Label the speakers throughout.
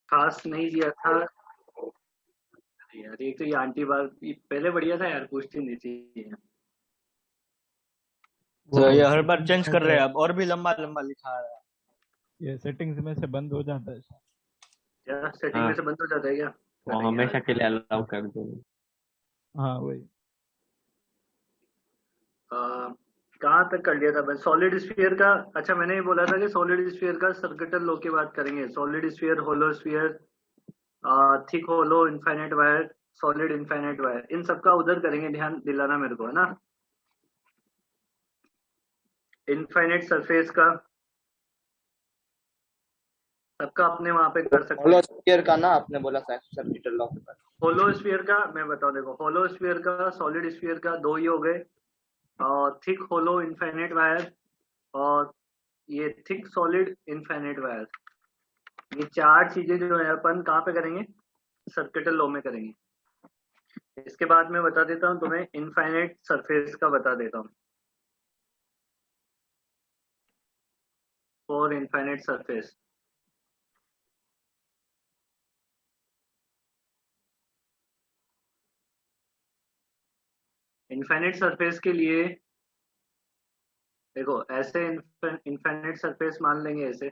Speaker 1: खास नहीं दिया था यार। एक तो ये आंटी बार पहले बढ़िया था यार, पूछती नहीं थी।
Speaker 2: वो
Speaker 3: तो ये हर बार
Speaker 2: सेटिंग्स
Speaker 3: चेंज
Speaker 2: में
Speaker 3: कर
Speaker 2: से
Speaker 3: रहे हैं अब, और भी लंबा लंबा लिखा है।
Speaker 2: ये सेटिंग्स में से बंद हो जाता है।
Speaker 1: क्या सेटिंग में
Speaker 4: हाँ,
Speaker 1: से बंद हो जाता है क्या?
Speaker 4: वो
Speaker 1: अरे यार,
Speaker 4: हमेशा के लिए अलाउ कर दो।
Speaker 2: हाँ वही।
Speaker 1: कहाँ तक कर लिया था मैं? सॉलिड स्फीयर का। अच्छा, मैंने ये बोला था कि सॉलिड स्फीयर का सर्किटल लॉ की बात करेंगे। Solid sphere, hollow sphere, thick hollow, infinite wire, solid infinite wire, इन सबका उधर करेंगे, ध्यान दिलाना मेरे को, है ना। इनफाइनाइट सरफेस का सबका अपने वहां पे कर सकते
Speaker 5: होलो
Speaker 1: हैं।
Speaker 5: स्फीयर का ना आपने बोला था सर्किटल लॉ के बारे
Speaker 1: होलो स्फीयर का मैं बताऊं, देखो, होलो स्फीयर का, सॉलिड स्फीयर का, दो ही हो गए। और थिक होलो इनफाइनाइट वायर, और ये थिक सॉलिड इनफाइनाइट वायर, ये चार चीजें जो है अपन कहाँ पे करेंगे? सर्किटल लॉ में करेंगे। इसके बाद मैं बता देता हूँ तुम्हें, इनफाइनाइट सरफेस का बता देता हूँ। For infinite surface, infinite surface के लिए देखो, ऐसे इनफाइनाइट सरफेस मान लेंगे, ऐसे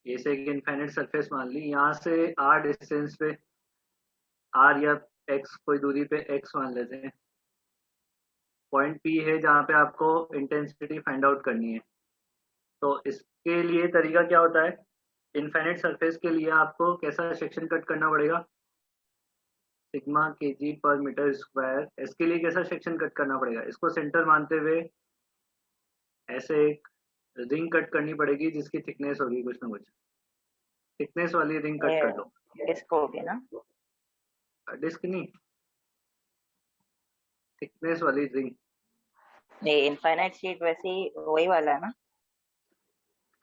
Speaker 1: ऐसे एक इनफाइनाइट सरफेस मान ली, यहाँ से आर डिस्टेंस पे, आर या एक्स कोई दूरी पे एक्स मान लेते हैं, पॉइंट पी है जहाँ पे आपको इंटेंसिटी फाइंड आउट करनी है। तो इसके लिए तरीका क्या होता है? इनफाइनाइट सरफेस के लिए आपको कैसा सेक्शन कट करना पड़ेगा? सिग्मा केजी पर मीटर स्क्वायर। इसके लिए कैसा सेक्शन कट करना पड़ेगा? इसको सेंटर मानते हुए ऐसे एक रिंग कट करनी पड़ेगी, जिसकी थिकनेस होगी कुछ ना कुछ। थिकनेस वाली रिंग कट कर लो।
Speaker 6: डिस्क होगी ना?
Speaker 1: डिस्क नहीं, थिकनेस वाली रिंग।
Speaker 6: ये इनफाइनाइट शीट वैसे ही वही वाला है ना?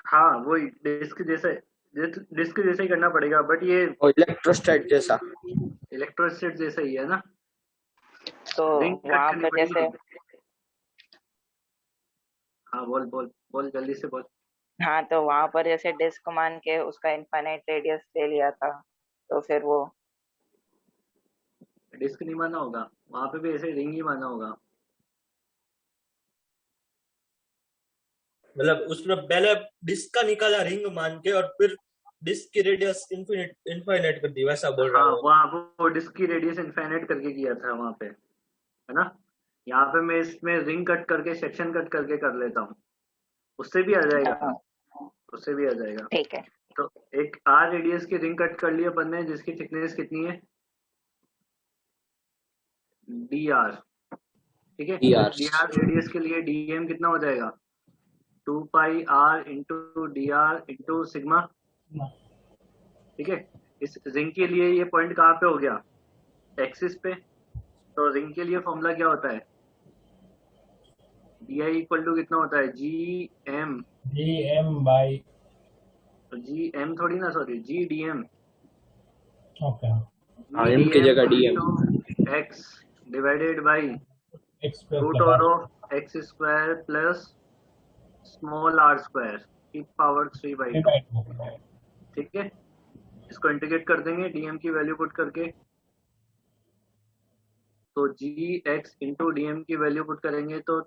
Speaker 1: हाँ, वही डिस्क जैसे, डिस्क जैसे ही करना पड़ेगा, बट ये
Speaker 5: में इलेक्ट्रोस्टैट जैसा।
Speaker 1: इलेक्ट्रोस्टेट जैसा ही है ना।
Speaker 6: तो
Speaker 1: रिंग कट
Speaker 6: वहां
Speaker 1: करनी
Speaker 6: पर जैसे,
Speaker 1: पड़ेगी। हाँ, बोल बोल बोल, जल्दी से बोल।
Speaker 6: हाँ तो वहां पर जैसे डिस्क मान के उसका इनफाइनाइट रेडियस ले लिया था, तो फिर वो
Speaker 1: डिस्क नहीं माना होगा, वहां पे भी ऐसे रिंग ही माना होगा।
Speaker 3: मतलब उसने पहले डिस्क का निकाला रिंग मान के, और फिर डिस्क की रेडियस इनफाइनाइट कर दी, वैसा बोल रहा
Speaker 1: हाँ,
Speaker 3: हूँ।
Speaker 1: वहाँ वो डिस्क की रेडियस इनफाइनाइट करके किया था वहां पे, है ना। यहाँ पे मैं इसमें रिंग कट करके, सेक्शन कट करके कर लेता हूँ, उससे भी आ जाएगा, उससे भी आ जाएगा।
Speaker 6: ठीक है।
Speaker 1: तो एक आर रेडियस की रिंग कट कर ली अपन ने, जिसकी थिकनेस कितनी है? D R. ठीक है।
Speaker 5: D R.
Speaker 1: D R radius के लिए डीएम कितना हो जाएगा? 2 pi R into D R into sigma. ठीक है। इस रिंग के लिए ये पॉइंट कहाँ पे हो गया? एक्सिस पे। तो रिंग के लिए फॉर्मूला क्या होता है? डी आई इक्वल टू कितना होता है? G M.
Speaker 2: G M by.
Speaker 1: तो जी एम थोड़ी ना, sorry, G D M.
Speaker 2: Okay.
Speaker 5: हाँ, एम की जगह D M.
Speaker 1: X divided by
Speaker 2: X plus
Speaker 1: root over of X square plus small R square की पावर 3/2। ठीक है। इसको इंटीग्रेट कर देंगे डीएम की वैल्यू पुट करके। तो G x into D M की वैल्यू पुट करेंगे तो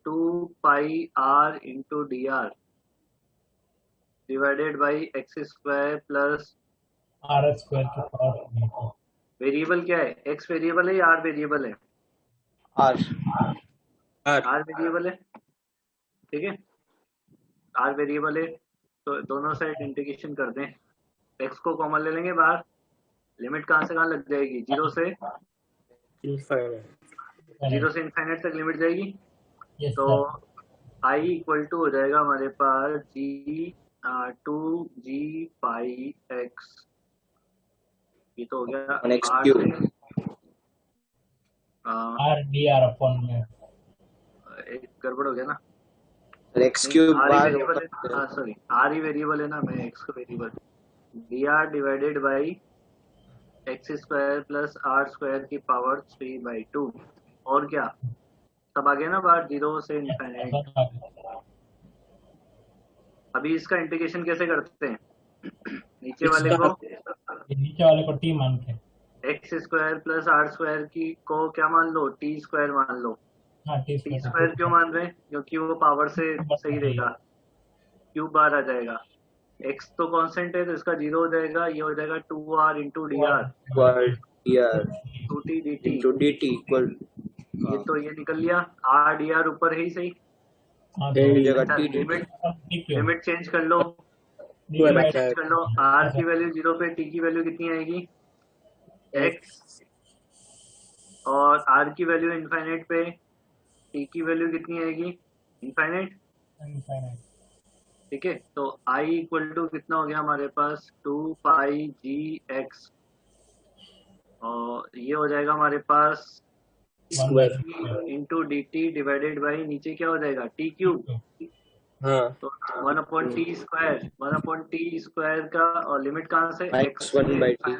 Speaker 1: 2 pi R into D R divided by x square plus
Speaker 2: R square की पावर।
Speaker 1: वेरिएबल क्या है? एक्स वेरिएबल है या आर वेरिएबल है?
Speaker 5: आर।
Speaker 1: आर वेरिएबल है। ठीक है, आर वेरिएबल है। तो दोनों साइड इंटीग्रेशन कर दें, एक्स को कॉमन ले लेंगे बाहर। लिमिट कहाँ से कहाँ लग जाएगी? जीरो से इनफाइनाइट तक लिमिट जाएगी। तो आई इक्वल टू हो जाएगा हमारे पास जी 2 g पाई एक्स। ये तो हो गया
Speaker 5: एक्स
Speaker 1: आर
Speaker 5: क्यूब।
Speaker 1: से
Speaker 2: आर डी आर अपॉन में
Speaker 1: एक गड़बड़ हो गया ना।
Speaker 5: एक्स क्यूब
Speaker 1: आर ही
Speaker 5: बार
Speaker 1: वेरिएबल है, हाँ सॉरी, आर ही वेरिएबल है ना, मैं एक्स को variable. D R divided by x square plus R square की पावर 3/2। और क्या, सब आ गया ना बाहर, जीरो से इनफाइनाइट। अभी इसका इंटीग्रेशन कैसे करते हैं? नीचे वाले को
Speaker 2: ये नीचे वाले को टी मान के।
Speaker 1: X square plus R square की को क्या मान लो, टी स्क्वायर मान लो।
Speaker 2: हाँ टी
Speaker 1: टी
Speaker 2: स्क्वायर
Speaker 1: स्क्वायर क्यों मान रहे हैं? क्योंकि वो पावर से सही रहेगा, क्यूब बार आ जाएगा। एक्स तो कांस्टेंट है तो इसका 0 हो जाएगा, ये हो जाएगा 2r into D are
Speaker 5: dr
Speaker 1: 2t dt।
Speaker 5: into dt equal
Speaker 1: ये तो ये निकल लिया, आर डी आर ऊपर है ही सही।
Speaker 2: हाँ
Speaker 5: की
Speaker 2: तो
Speaker 5: जगह
Speaker 1: अच्छा,
Speaker 5: t dt
Speaker 1: limit limit change कर लो,
Speaker 2: डी
Speaker 1: लिमिट
Speaker 2: बाई
Speaker 1: चेंज कर लो। आर की वैल्यू 0 पे, टी की वैल्यू कितनी आएगी x, और आर की वैल्यू इनफाइनाइट पे, टी की वैल्यू कितनी आएगी इनफाइनाइट।
Speaker 2: इनफाइनाइट।
Speaker 1: ठीक है, तो i इक्वल टू कितना हो गया हमारे पास 2 पाई जी एक्स, और ये हो जाएगा हमारे पास
Speaker 3: square.
Speaker 1: Into D T divided by नीचे क्या हो जाएगा टी क्यूब।
Speaker 3: हाँ
Speaker 1: तो 1/t स्क्वायर, 1/t स्क्वायर का, और लिमिट कहाँ से
Speaker 5: Minus 1/t।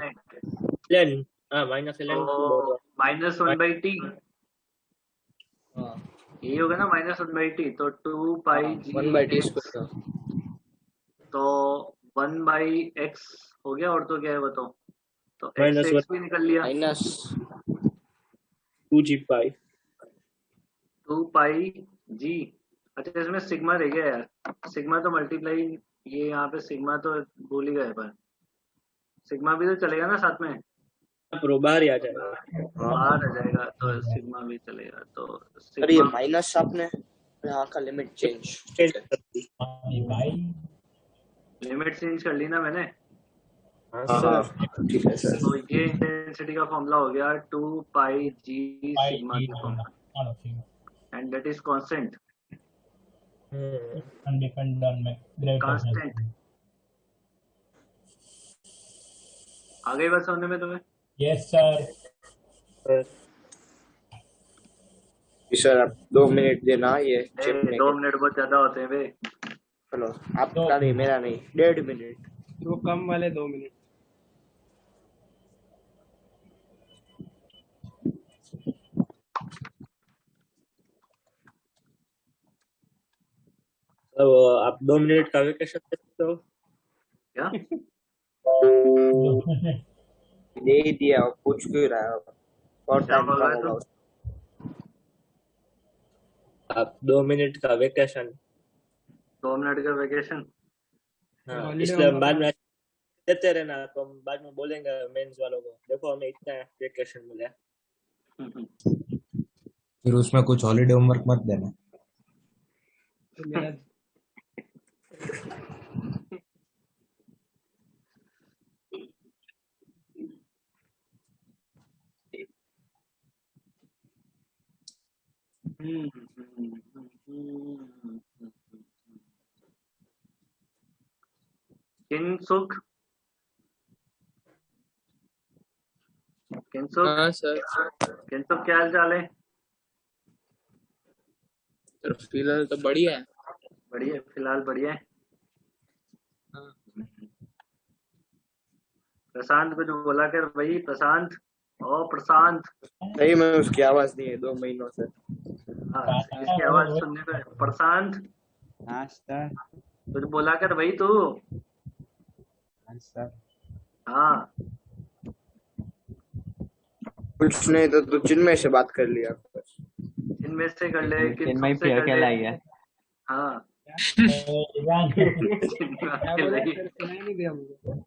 Speaker 3: ln हाँ माइनस ln
Speaker 1: तो माइनस 1/t
Speaker 3: हाँ
Speaker 1: यही होगा ना, माइनस 1/t। तो 2 पाई जी
Speaker 5: 1/t square
Speaker 1: तो 1/x हो गया, और तो क्या है बताओ। तो x
Speaker 3: Minus
Speaker 1: से x भी निकल लिया,
Speaker 5: minus
Speaker 3: 2g पाई।
Speaker 1: 2 पाई जी। अच्छा, इसमें सिग्मा रह गया यार, सिग्मा तो मल्टीप्लाई, ये यहाँ पे सिग्मा तो भूल ही गए, पर सिग्मा भी तो चलेगा ना साथ में,
Speaker 3: बाहर ही आ जाएगा।
Speaker 1: बाहर आ जाएगा तो सिग्मा भी चलेगा। तो
Speaker 5: अरे ये
Speaker 1: सिग्मा
Speaker 5: माइनस आपने यहाँ का लिमिट चेंज
Speaker 3: चेंज कर दी।
Speaker 2: हाँ भाई
Speaker 1: लिमिट चेंज कर ली ना मैंने।
Speaker 3: हाँ
Speaker 5: हाँ
Speaker 3: सर।
Speaker 5: ठीक है सर।
Speaker 1: तो ये इंटेंसिटी का फॉर्मूला हो गया 2 pi G
Speaker 2: pi
Speaker 1: sigma
Speaker 2: T
Speaker 1: की फॉर्मूला,
Speaker 2: हाँ ठीक
Speaker 1: and that is constant.
Speaker 2: Depend on
Speaker 1: constant
Speaker 2: gravitational.
Speaker 1: आ गई बात समझने में तुम्हें?
Speaker 2: Yes sir.
Speaker 5: सर आप 2 मिनट देना ये
Speaker 1: ए,
Speaker 5: चिपने
Speaker 1: 2
Speaker 5: के।
Speaker 1: मिनट बहुत ज्यादा होते हैं बे।
Speaker 5: चलो आपका नहीं मेरा नहीं, 1.5 मिनट।
Speaker 4: वो कम वाले 2 मिनट।
Speaker 3: तो आप 2 मिनट का वेकेशन दे सकते हो।
Speaker 1: क्या
Speaker 5: दे ही दिया, पूछ क्यों रहा है और
Speaker 1: क्या
Speaker 5: टाइम
Speaker 1: बोल
Speaker 5: कम
Speaker 1: रहे
Speaker 5: होगा
Speaker 1: तुम?
Speaker 3: आप 2 मिनट का वेकेशन।
Speaker 1: 2 मिनट का वेकेशन।
Speaker 3: हाँ
Speaker 4: Holiday
Speaker 3: इसलिए हम
Speaker 4: होगा
Speaker 3: बाद
Speaker 4: ना?
Speaker 3: में देते रहना, तो हम बाद में बोलेंगे मेंस वालों को, देखो हमें इतना वेकेशन मिला।
Speaker 7: फिर उसमें कुछ हॉलीडे होमवर्क मत देना।
Speaker 4: तो मेरा
Speaker 1: किनसुक, किनसुक,
Speaker 5: हाँ सर।
Speaker 1: किनसुक क्या हाल चाल है?
Speaker 5: सर फिलहाल तो बढ़िया है।
Speaker 1: बढ़िया, फिलहाल बढ़िया है। प्रशांत कुछ बोला कर भाई, प्रशांत। ओ प्रशांत,
Speaker 5: नहीं मैं उसकी आवाज नहीं है 2 महीनों से।
Speaker 1: हाँ इसकी आवाज सुनने को है। प्रशांत
Speaker 4: हाँ सर।
Speaker 1: कुछ बोला कर भाई तू।
Speaker 4: हाँ सर।
Speaker 1: हाँ
Speaker 5: कुछ नहीं तो तू चिन्मय से बात कर लिया।
Speaker 1: इनमें से कर ले,
Speaker 6: चिन्मय
Speaker 1: किनसुक से कर
Speaker 6: अकेला
Speaker 1: ले।
Speaker 6: ही है।
Speaker 1: हाँ
Speaker 4: क्या बोला सर, सुनाई नहीं दिया मुझे।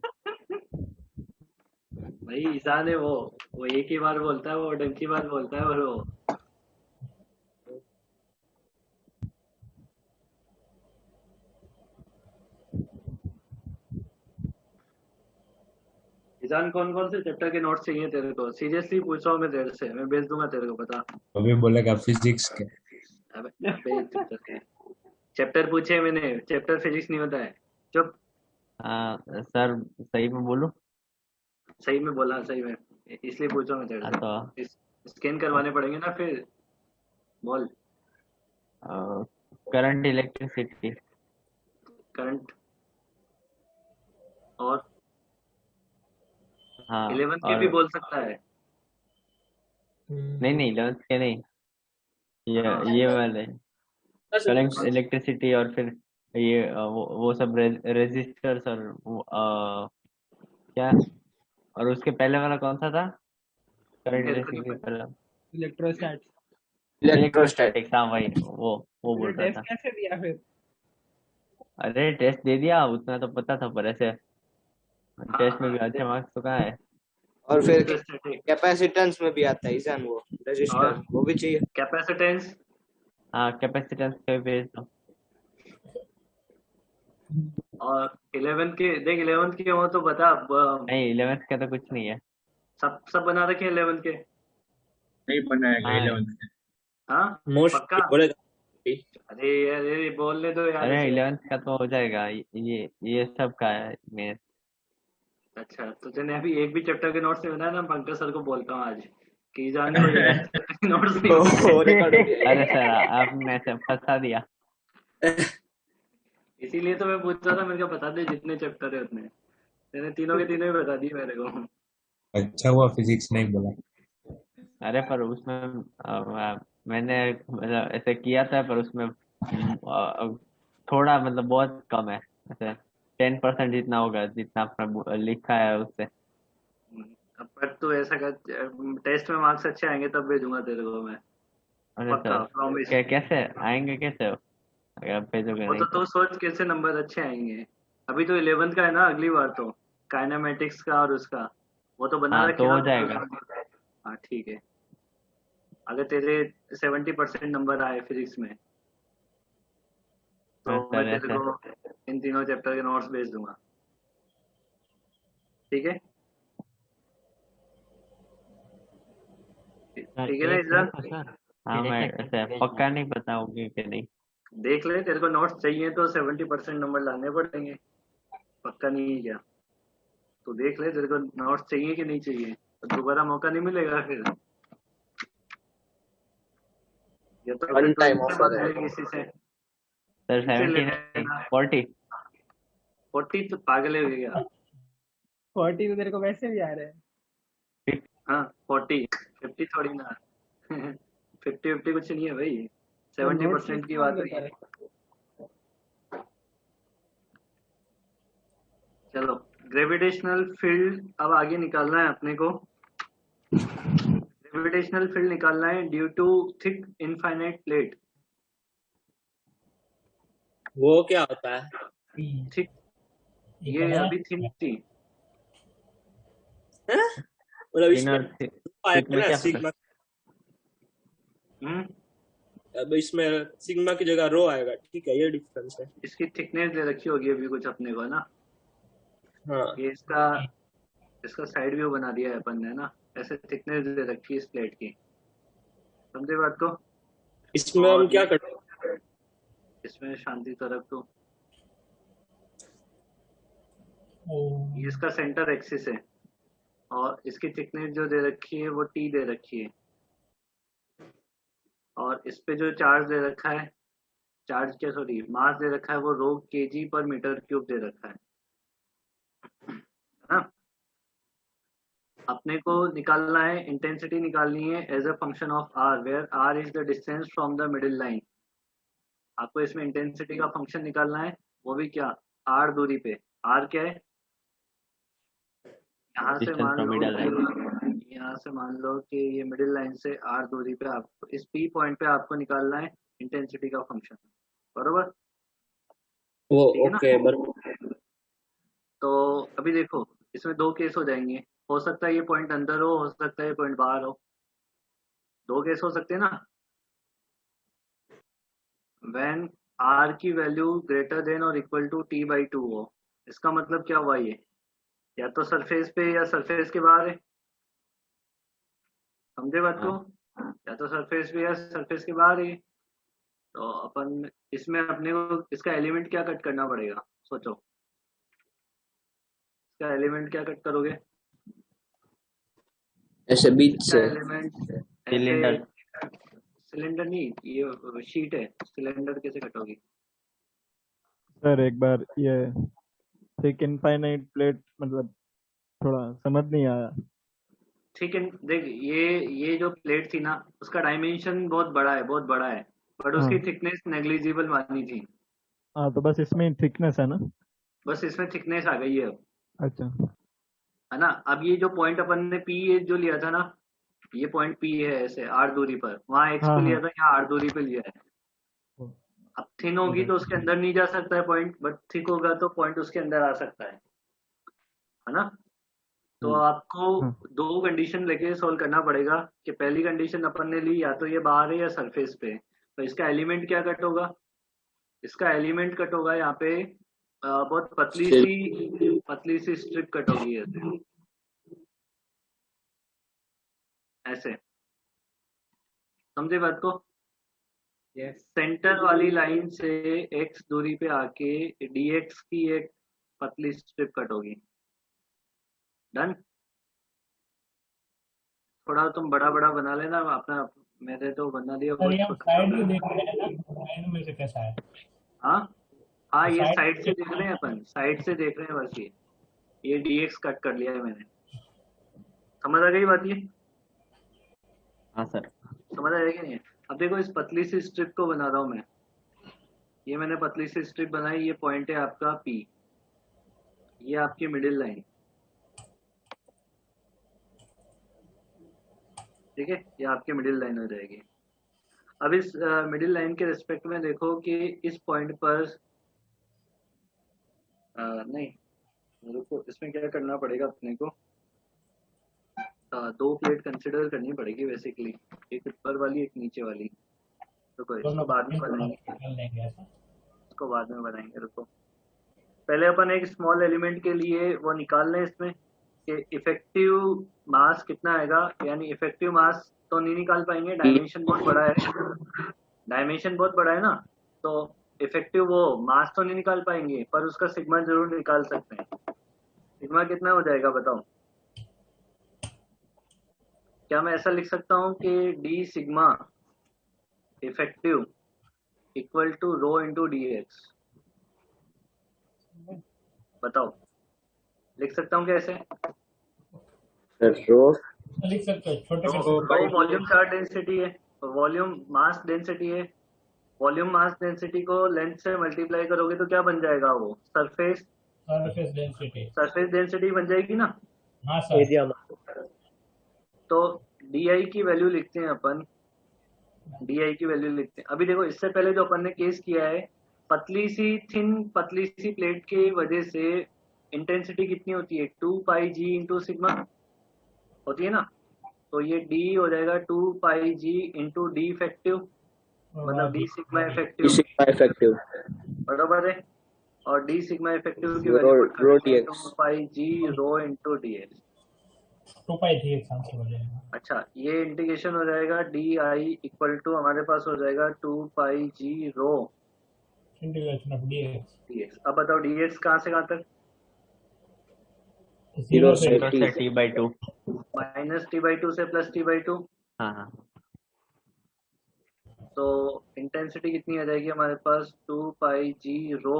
Speaker 1: भाई ईशान है वो एक ही बार बोलता है, वो डंकी बार बोलता है, और वो ईशान कौन कौन से चैप्टर के नोट्स चाहिए तेरे को? सीरियसली पूछ रहा हूँ मैं तेरे से, मैं भेज दूंगा तेरे को, बता।
Speaker 7: अभी बोलेगा फिजिक्स के।
Speaker 1: अबे चैप्टर पूछे मैंने, चैप्टर फिजिक्स नहीं होता है। चुप।
Speaker 6: सर सही में बोलूं?
Speaker 1: सही में बोला, सही में, इसलिए पूछ रहा हूँ मैं तेरे
Speaker 6: तो
Speaker 1: से। स्कैन करवाने पड़ेंगे ना फिर। बोल।
Speaker 6: Current electricity.
Speaker 1: करंट और
Speaker 6: हाँ
Speaker 1: 11 के
Speaker 6: और
Speaker 1: भी बोल सकता है।
Speaker 6: नहीं 11th के नहीं,
Speaker 1: हाँ।
Speaker 6: ये वाले करंट इलेक्ट्रिसिटी और फिर
Speaker 8: ये वो सब रेजिस्टर्स और क्या, और उसके पहले वाला कौन सा था? करंट
Speaker 1: मेरे को नहीं
Speaker 8: रेसिस्टेंस
Speaker 1: पता।
Speaker 8: पहला
Speaker 4: इलेक्ट्रोस्टैट्स।
Speaker 8: इलेक्ट्रोस्टैटिक्स। हाँ वही, वो बोल रहा
Speaker 4: टेस्ट
Speaker 8: था।
Speaker 4: कैसे दिया फिर?
Speaker 8: अरे टेस्ट दे दिया, उतना तो पता था, पर ऐसे टेस्ट में
Speaker 1: हाँ
Speaker 8: भी अच्छे मार्क्स तो कहाँ है।
Speaker 5: और फिर
Speaker 1: इलेक्ट्रोस्टैटिक
Speaker 5: कैपेसिटेंस में भी आता है ईजान, वो रजिस्टर,
Speaker 1: और
Speaker 5: वो भी चाहिए।
Speaker 1: कैपेसिटेंस।
Speaker 8: हाँ कैपेसिटेंस के भेज दो।
Speaker 1: और 11 के देख, 11 के हो तो बता
Speaker 8: नहीं 11th का तो कुछ नहीं है।
Speaker 1: सब बना रखे हैं 11 के।
Speaker 2: नहीं बनाएगा
Speaker 8: हाँ
Speaker 2: 11th।
Speaker 1: हाँ
Speaker 3: मोस्ट
Speaker 1: पक्का।
Speaker 3: बोलेगा।
Speaker 1: अरे अरे बोलने दो यार
Speaker 8: अरे
Speaker 1: इसे।
Speaker 8: 11th का तो हो जाएगा, ये सब का है मेरे।
Speaker 1: अच्छा तो तूने अभी एक भी चैप्टर के नोट्स नहीं बनाया ना? पंकज सर को बोलता हूँ आज कि जान को एक भी चैप्टर के नोट्स नहीं बनाए।
Speaker 5: वो रिकॉर्ड हो गया।
Speaker 8: अरे सर आपने ऐसे फंसा दिया।
Speaker 1: इसीलिए तो मैं पूछ रहा था, मेरे को बता दे जितने चैप्टर है उतने। मैंने तीनों के तीनों ही बता दिए मेरे को।
Speaker 7: अच्छा हुआ फिजिक्स नहीं बोला।
Speaker 8: अरे पर उसमें मैंने मतलब ऐसे किया था, पर उसमें थोड़ा मतलब बहुत कम है, ऐसे 10% जितना होगा जितना आपने लिखा है उससे।
Speaker 1: अब पर तू ऐसा कर, टेस्ट में मार्क्स अच्छे आएंगे तब भेजूंगा तेरे को मैं।
Speaker 8: अरे
Speaker 1: पक्का
Speaker 8: सर
Speaker 1: प्रॉमिस।
Speaker 8: कैसे आएंगे, कैसे हो अगर आप भेजोगे
Speaker 1: वो
Speaker 8: नहीं
Speaker 1: तो
Speaker 8: तो?
Speaker 1: तू सोच कैसे नंबर अच्छे आएंगे। अभी तो 11 का है ना, अगली बार तो काइनेमेटिक्स का और उसका वो तो बना
Speaker 8: हाँ
Speaker 1: रखे
Speaker 8: तो
Speaker 1: ना
Speaker 8: हो
Speaker 1: तो।
Speaker 8: जाएगा।
Speaker 1: हाँ ठीक है। अगर तेरे 70% नंबर आए फिजिक्स में तो
Speaker 8: हाँ
Speaker 1: मैं
Speaker 8: सर
Speaker 1: तेरे
Speaker 8: ऐसे।
Speaker 1: को इन तीनों चैप्टर के नोट्स भेज दूंगा। ठीक है। ठीक है ना इजरान?
Speaker 8: हाँ मैं ऐसे पक्का नहीं बताऊंगी कि नहीं।
Speaker 1: देख ले, तेरे को नोट्स चाहिए तो 70% नंबर लाने पड़ेंगे। पक्का नहीं है क्या? तो देख ले तेरे को नोट्स चाहिए कि नहीं चाहिए, तो दोबारा मौका नहीं मिलेगा फिर। या तो फिर
Speaker 5: वन
Speaker 1: तू
Speaker 5: टाइम
Speaker 1: इनसे
Speaker 5: ऑफर
Speaker 1: मांग
Speaker 5: है।
Speaker 1: ले किसी से।
Speaker 8: सर
Speaker 1: इनसे ले
Speaker 8: 70 नहीं,
Speaker 1: लेना।
Speaker 8: 40।
Speaker 1: 40 तो पागल है क्या?
Speaker 4: 40 तो तेरे को वैसे भी आ रहे हैं।
Speaker 1: हाँ 40, 50 थोड़ी ना। 50-50 कुछ नहीं है भाई,
Speaker 4: तो नोट्स
Speaker 1: 70% की
Speaker 4: किससे
Speaker 1: बात
Speaker 4: मांगे
Speaker 1: हुई है।
Speaker 4: पर?
Speaker 1: चलो, ग्रेविटेशनल फील्ड अब आगे निकालना है अपने को। ग्रेविटेशनल फील्ड निकालना है due to thick infinite plate.
Speaker 3: वो क्या होता है?
Speaker 1: थिक, ये अभी थिन थी।
Speaker 3: हैं? मतलब इसमें
Speaker 8: इनर
Speaker 3: आएगा
Speaker 8: थिक में
Speaker 3: ना
Speaker 8: क्या
Speaker 3: सिग्मा।
Speaker 1: हम्म
Speaker 3: अब इसमें सिग्मा की जगह रो आएगा, ठीक है, ये डिफरेंस है।
Speaker 1: इसकी थिकनेस दे रखी होगी अभी कुछ अपने को ना।
Speaker 3: हाँ
Speaker 1: ये इसका इसका साइड व्यू बना दिया है अपन ने ना। ऐसे थिकनेस दे रखी है इस प्लेट की। समझे बात को?
Speaker 3: इसमें हम
Speaker 1: और
Speaker 3: क्या करते
Speaker 1: इसमें शांति तो रख दो। ये इसका सेंटर एक्सिस है और इसकी थिकनेस जो दे रखी है वो टी दे रखी है। और इस पे जो चार्ज दे रखा है, चार्ज क्या सॉरी मास दे रखा है, वो रो केजी पर मीटर क्यूब दे रखा है ना। अपने को निकालना है, इंटेंसिटी निकालनी है as a function of R, where R is the distance from the middle line. आपको इसमें इंटेंसिटी का फंक्शन निकालना है, वो भी क्या, आर दूरी पे। आर क्या है? यहाँ से
Speaker 8: डिस्टेंस
Speaker 1: मान
Speaker 8: फ्रॉम
Speaker 1: लो
Speaker 8: मिडल लाइन।
Speaker 1: कि यहाँ से मान लो कि ये मिडिल लाइन से आर दूरी पे आपको इस पी पॉइंट पे आपको निकालना है इंटेंसिटी का फंक्शन। बरोबर?
Speaker 3: वो
Speaker 1: ठीक है ना?
Speaker 3: ओके बराबर।
Speaker 1: तो अभी देखो, इसमें दो केस हो जाएंगे। हो सकता है ये पॉइंट अंदर हो सकता है ये पॉइंट बाहर हो। दो केस हो सकते हैं ना। व्हेन आर की वैल्यू ग्रेटर देन और इक्वल टू t/2 हो, इसका मतलब क्या हुआ? ये या तो सरफेस पे या सरफेस के बाहर है। समझे बात को?
Speaker 8: हाँ
Speaker 1: या तो सरफेस पे या सरफेस के बाहर है। तो अपन इसमें अपने को इसका एलिमेंट क्या कट करना पड़ेगा, सोचो। इसका एलिमेंट क्या कट करोगे?
Speaker 5: ऐसे बीच
Speaker 1: इसका
Speaker 5: से।
Speaker 1: एलिमेंट ऐसे।
Speaker 8: सिलेंडर।
Speaker 1: सिलेंडर नहीं, ये शीट है, सिलेंडर कैसे कटोगी?
Speaker 9: सर एक बार ये थिक इनफाइनाइट प्लेट मतलब थोड़ा समझ नहीं आया।
Speaker 1: ठीक है, देख ये जो प्लेट थी ना, उसका डायमेंशन बहुत बड़ा है, बहुत बड़ा है, बट उसकी
Speaker 9: हाँ
Speaker 1: थिकनेस नेग्लिजिबल मानी थी।
Speaker 9: हाँ तो बस इसमें थिकनेस है ना?
Speaker 1: बस इसमें थिकनेस आ गई है अब,
Speaker 9: अच्छा
Speaker 1: है ना। अब ये जो पॉइंट अपन ने पी जो लिया था ना, ये पॉइंट पी है ऐसे आर दूरी पर, वहां एक्स
Speaker 9: हाँ
Speaker 1: पे लिया
Speaker 9: हाँ
Speaker 1: था, यहाँ आर दूरी पे लिया है। अब थिन होगी तो उसके अंदर नहीं जा सकता है पॉइंट, बट थिक होगा तो पॉइंट उसके अंदर आ सकता है ना। तो आपको
Speaker 9: हाँ
Speaker 1: दो कंडीशन लेके सॉल्व करना पड़ेगा कि पहली कंडीशन अपन ने ली या तो ये बाहर है या सरफेस पे, तो इसका एलिमेंट क्या कट होगा, इसका एलिमेंट कट होगा यहाँ पे बहुत पतली सी स्ट्रिप कट होगी ऐसे, समझे बात को। सेंटर वाली लाइन से एक्स दूरी पे आके डीएक्स की एक पतली स्ट्रिप कट होगी। डन। थोड़ा तुम बड़ा बड़ा बना लेना अपना, मैंने तो बना दिया
Speaker 4: सर
Speaker 1: बहुत
Speaker 4: ये हम
Speaker 1: छोटा।
Speaker 4: साइड में देख रहे हैं ना, साइड में से कैसा है?
Speaker 1: हाँ हाँ, ये
Speaker 4: साइड
Speaker 1: साइड से देख रहे हैं अपन, साइड से देख रहे हैं बस। ये डीएक्स कट कर लिया है मैंने, समझ आ गई बात ये?
Speaker 8: हाँ सर।
Speaker 1: समझ आया कि नहीं? अब देखो इस पतली सी स्ट्रिप को बना रहा हूँ मैं, ये मैंने पतली सी स्ट्रिप बनाई, ये पॉइंट है आपका पी, ये आपकी मिडिल लाइन, ठीक है, ये आपकी मिडिल लाइन हो जाएगी। अब इस मिडिल लाइन के रिस्पेक्ट में देखो कि इस पॉइंट पर नहीं, रुको, इसमें क्या करना पड़ेगा अपने को, दो प्लेट कंसिडर करनी पड़ेगी बेसिकली, एक ऊपर वाली एक नीचे वाली। रुको इसको बाद में बनाएंगे, इसको बाद में बनाएंगे, रुको। पहले अपन एक स्मॉल एलिमेंट के लिए वो निकाल लें इसमें कि इफेक्टिव मास कितना आएगा, यानी इफेक्टिव मास तो नहीं निकाल पाएंगे, डायमेंशन बहुत बड़ा है, डायमेंशन बहुत बड़ा है ना, तो इफेक्टिव वो मास तो नहीं निकाल पाएंगे, पर उसका सिग्मा जरूर निकाल सकते हैं। सिग्मा कितना हो जाएगा बताओ? क्या मैं ऐसा लिख सकता हूँ कि D sigma effective equal to rho into D X? बताओ, लिख सकता हूँ कैसे?
Speaker 5: रो
Speaker 4: लिख सकते हो, छोटे
Speaker 2: रो
Speaker 1: रो वॉल्यूम चार्ज डेंसिटी है, वॉल्यूम मास डेंसिटी है, वॉल्यूम मास डेंसिटी को लेंथ से मल्टीप्लाई करोगे तो क्या बन जाएगा, वो सरफेस डेंसिटी बन जाएगी ना।
Speaker 4: हाँ सर।
Speaker 5: एरिया
Speaker 1: तो डी की वैल्यू लिखते हैं अपन, डी की वैल्यू लिखते हैं। अभी देखो इससे पहले जो अपन ने केस किया है, पतली सी प्लेट की वजह से इंटेंसिटी कितनी होती है, 2 पाई जी इंटू सिग्मा होती है ना, तो ये डी हो जाएगा 2 pi G into D effective, मतलब डी सिग्मा इफेक्टिव, बराबर है। और डी सिग्मा इफेक्टिव की वैल्यू 2 पाई जी रो इंटू डी एक्स,
Speaker 4: 2 पाई dx आंसर हो जाएगा।
Speaker 1: अच्छा, ये इंटीग्रेशन हो जाएगा डी आई इक्वल टू हमारे पास हो जाएगा 2 pi ji row
Speaker 4: integration of dx।
Speaker 1: अब बताओ dx कहाँ से कहाँ तक?
Speaker 4: 0 से
Speaker 8: जीरो से t/2।
Speaker 1: माइनस t/2 से प्लस t/2,
Speaker 8: हाँ हाँ।
Speaker 1: तो इंटेंसिटी कितनी आ जाएगी हमारे पास, 2 पाई जी रो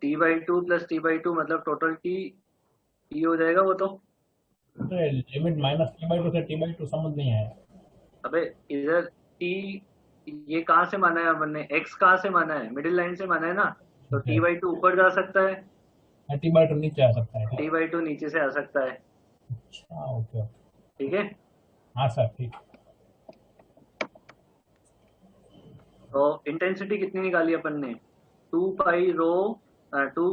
Speaker 1: t/2 प्लस t/2, मतलब टोटल t हो जाएगा वो। तो
Speaker 4: लिमिट माइनस t/2 से t/2 समझ नहीं आया।
Speaker 1: अबे इधर t ये कहाँ से माना है अपन ने, x कहाँ से माना है, मिडिल लाइन से माना है ना, तो t/2 ऊपर जा सकता है,
Speaker 4: t/2 नीचे आ सकता है।
Speaker 1: t/2 नीचे से आ सकता है,
Speaker 4: अच्छा ओके
Speaker 1: ठीक है।
Speaker 4: हाँ सर ठीक।
Speaker 1: तो इंटेंसिटी कितनी निकाली अपन ने, 2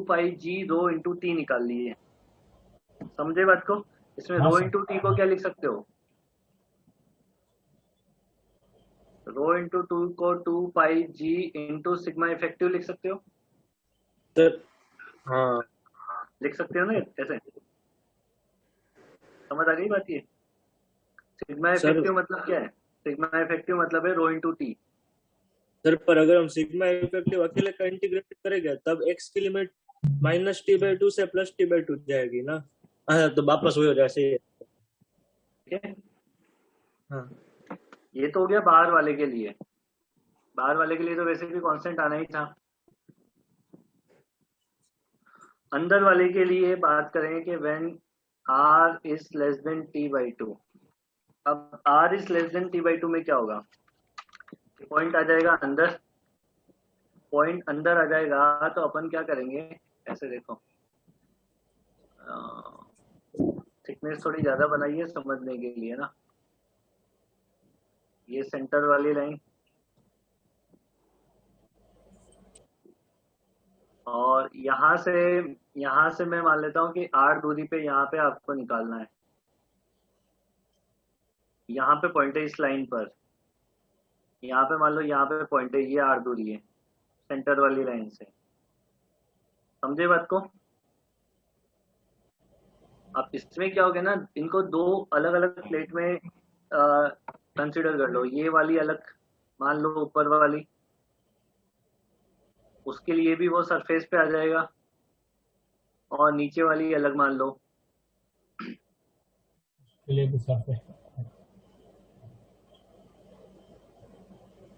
Speaker 1: पाई जी रो इंटू टी निकाल ली है, समझे बात को। इसमें
Speaker 4: हाँ
Speaker 1: रो
Speaker 4: सर।
Speaker 1: इंटू टी को क्या लिख सकते हो, रो इंटू 2 को 2 pi G into sigma effective लिख सकते हो,
Speaker 5: सर। हाँ
Speaker 1: लिख सकते हो ना ऐसे, समझ आ गई बात ये। सिग्मा इफेक्टिव मतलब क्या है, सिग्मा इफेक्टिव मतलब है रो इंटू टी।
Speaker 3: सर पर अगर हम सिग्मा इफेक्टिव अकेले का इंटीग्रेट करेंगे तब x की लिमिट माइनस t/2 से प्लस t/2 जाएगी ना, हाँ तो वापस हो जाए सही है।
Speaker 1: ठीक है,
Speaker 3: हाँ
Speaker 1: ये तो हो गया बाहर वाले के लिए। बाहर वाले के लिए तो वैसे भी कांस्टेंट आना ही था। अंदर वाले के लिए बात करें कि when r is less than t/2, अब r is less than t/2 में क्या होगा, पॉइंट आ जाएगा अंदर, पॉइंट अंदर आ जाएगा तो अपन क्या करेंगे, ऐसे देखो, थिकनेस थोड़ी ज्यादा बनाइए समझने के लिए ना। ये सेंटर वाली लाइन और यहाँ से मैं मान लेता हूँ कि 8 दूरी पे यहाँ पे आपको निकालना है। यहाँ पे पॉइंट है इस लाइन पर, यहाँ पे मान लो यहाँ पे पॉइंट है, ये 8 दूरी है सेंटर वाली लाइन से। समझे बात को? अब इसमें क्या हो गया ना, इनको दो अलग अलग प्लेट में कंसीडर कर लो। ये वाली अलग मान लो, ऊपर वाली, उसके लिए भी वो सरफेस पे आ जाएगा, और नीचे वाली अलग मान लो।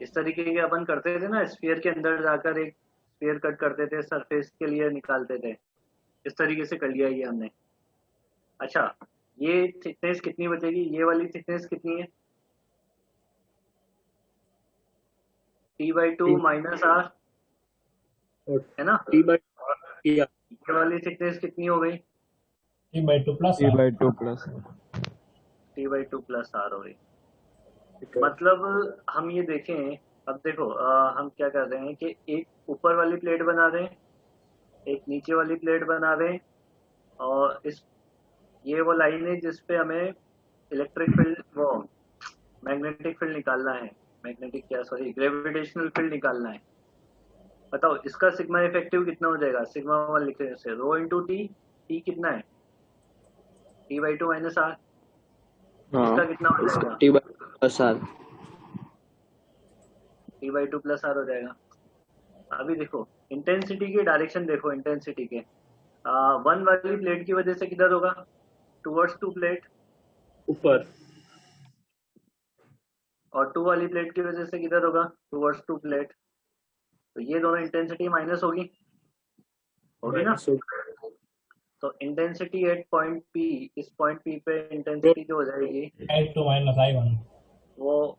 Speaker 1: इस तरीके के अपन करते थे ना, स्फीयर के अंदर जाकर एक स्फीयर कट करते थे, सरफेस के लिए निकालते थे। इस तरीके से कर लिया ये हमने। अच्छा, ये थिकनेस कितनी बचेगी, ये वाली थिकनेस कितनी है, T/2 माइनस R है ना।
Speaker 3: T/2
Speaker 1: ये वाली थिकनेस कितनी हो गई,
Speaker 9: T/2 plus
Speaker 1: T/2 plus R हो गई। मतलब हम ये देखें, अब देखो हम क्या कर रहे हैं कि एक ऊपर वाली प्लेट बना रहे हैं, एक नीचे वाली प्लेट बना रहे हैं, और ये वो लाइन है जिसपे हमें इलेक्ट्रिक फील्ड, वो मैग्नेटिक फील्ड निकालना है, ग्रेविटेशनल फील्ड निकालना है। बताओ इसका सिग्मा इफेक्टिव कितना हो जाएगा, सिग्मा 1 लिखने से रो इंटू टी, टी कितना है, T/2 माइनस R, इसका कितना हो जाएगा, T/2 प्लस R हो जाएगा। अभी देखो इंटेंसिटी की डायरेक्शन देखो, इंटेंसिटी के 1 वाली प्लेट की वजह से किधर होगा, टुवर्ड्स 2 प्लेट
Speaker 3: ऊपर,
Speaker 1: और 2 वाली प्लेट की वजह से किधर होगा, टुवर्ड्स 2 प्लेट। तो ये दोनों इंटेंसिटी माइनस होगी ना। तो इंटेंसिटी एट पॉइंट P, इस पॉइंट P पे इंटेंसिटी जो हो जाएगी
Speaker 9: I2 minus I1
Speaker 1: वो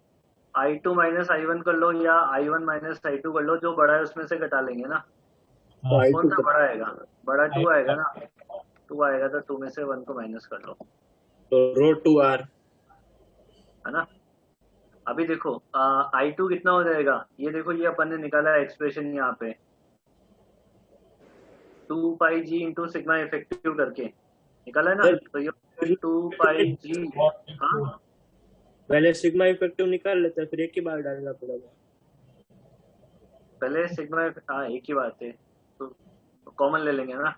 Speaker 1: I2 माइनस I1 कर लो, या I1 माइनस I2 कर लो, जो बड़ा है उसमें से घटा लेंगे ना। कौन सा बड़ा आएगा, बड़ा 2 आएगा ना, 2 आएगा तो 2 में से 1 को माइनस कर लो,
Speaker 3: तो रो2R
Speaker 1: है ना। अभी देखो I2 कितना हो जाएगा, ये देखो ये अपन ने निकाला है एक्सप्रेशन यहाँ पे 2 pi G into sigma effective करके निकाला है ना। तो ये 2 पाई जी, हाँ
Speaker 3: पहले सिग्मा इफेक्टिव निकाल लेते हैं, फिर एक ही बार डालना पड़ेगा।
Speaker 1: पहले सिग्मा, हाँ एक ही बात है, तो कॉमन ले लेंगे ना।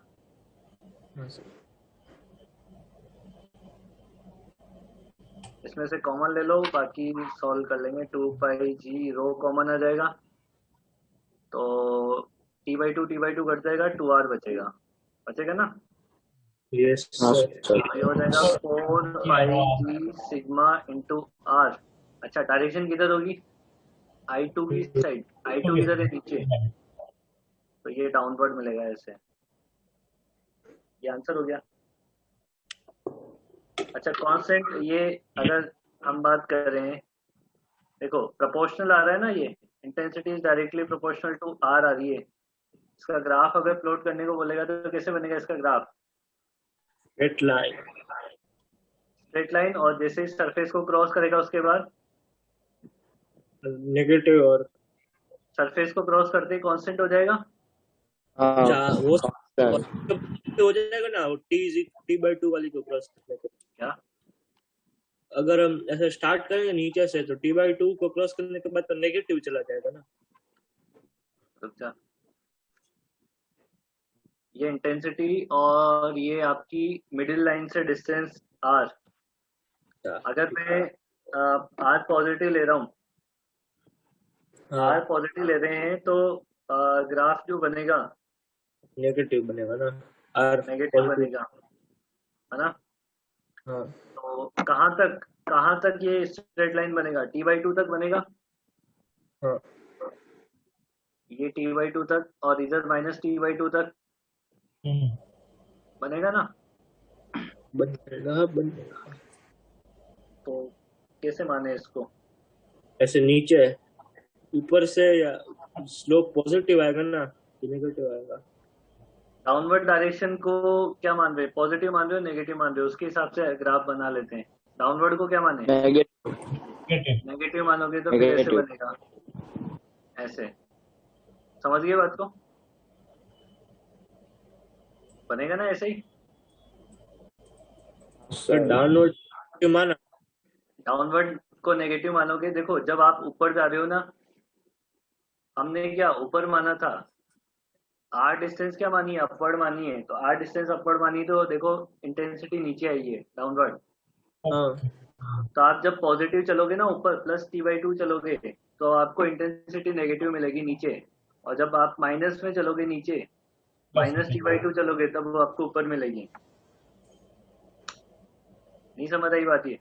Speaker 1: इसमें से कॉमन ले लो, बाकी सॉल्व कर लेंगे। 2 पाई जी रो कॉमन आ जाएगा, तो T/2 कट जाएगा, 2R बचेगा ना।
Speaker 3: यस
Speaker 1: ये हो जाएगा 4 पाई जी सिग्मा इंटू R। अच्छा, डायरेक्शन किधर होगी, I2 की साइड, I2 किधर है, नीचे, तो ये डाउनवर्ड मिलेगा ऐसे। ये आंसर हो गया। अच्छा, कांस्टेंट, ये अगर हम बात कर रहे हैं, देखो प्रोपोर्शनल आ रहा है ना, ये intensity is directly proportional to R आ रही है। इसका ग्राफ अगर प्लॉट करने को बोलेगा तो कैसे बनेगा इसका ग्राफ, स्ट्रेट लाइन, और जैसे इस सरफेस को क्रॉस करेगा उसके बाद
Speaker 3: नेगेटिव, और
Speaker 1: सरफेस को क्रॉस करते ही कांस्टेंट हो जाएगा।
Speaker 3: वो हो जाएगा ना, T/2 वाली को क्रॉस करने के
Speaker 1: क्या,
Speaker 3: अगर हम ऐसे स्टार्ट करेंगे नीचे से तो T/2 को क्रॉस करने के बाद तो नेगेटिव चला जाएगा ना।
Speaker 1: रुक जा, ये इंटेंसिटी और ये आपकी मिडिल लाइन से डिस्टेंस R, अगर मैं R पॉजिटिव ले रहा हूँ, R पॉजिटिव ले रहे हैं तो ग्राफ जो बनेगा
Speaker 3: नेगेटिव बनेगा ना, R
Speaker 1: नेगेटिव बनेगा, है ना।
Speaker 3: हाँ,
Speaker 1: तो कहाँ तक ये स्ट्रेट लाइन बनेगा, T/2 तक बनेगा।
Speaker 3: हाँ,
Speaker 1: ये T/2 तक, और इधर माइनस T/2 तक बनेगा ना।
Speaker 3: बनेगा।
Speaker 1: तो कैसे माने इसको,
Speaker 3: ऐसे नीचे ऊपर से या स्लोप पॉजिटिव आएगा ना कि नेगेटिव आएगा?
Speaker 1: डाउनवर्ड डायरेक्शन को क्या मान रहे हैं, पॉजिटिव मान रहे हो नेगेटिव मान रहे हो, उसके हिसाब से ग्राफ बना लेते हैं। डाउनवर्ड को क्या माने, नेगेटिव मानोगे तो फिर ऐसे
Speaker 5: नेगेटिव।
Speaker 1: बनेगा, ऐसे। समझ गए बात को, बनेगा ना ऐसे ही।
Speaker 3: सर डाउनवर्ड माना,
Speaker 1: डाउनवर्ड को नेगेटिव मानोगे, देखो जब आप ऊपर जा रहे हो ना, हमने क्या ऊपर माना था, आर डिस्टेंस क्या मानी है, अपवर्ड मानी है, तो आर डिस्टेंस अपवर्ड मानी तो देखो इंटेंसिटी नीचे आई है डाउनवर्ड।
Speaker 3: हाँ
Speaker 1: तो आप जब पॉजिटिव चलोगे ना ऊपर प्लस t/2 चलोगे तो आपको इंटेंसिटी नेगेटिव मिलेगी नीचे, और जब आप माइनस में चलोगे नीचे माइनस t/2 चलोगे तब वो आपको ऊपर मिलेगी। नहीं समझ आई बात, ये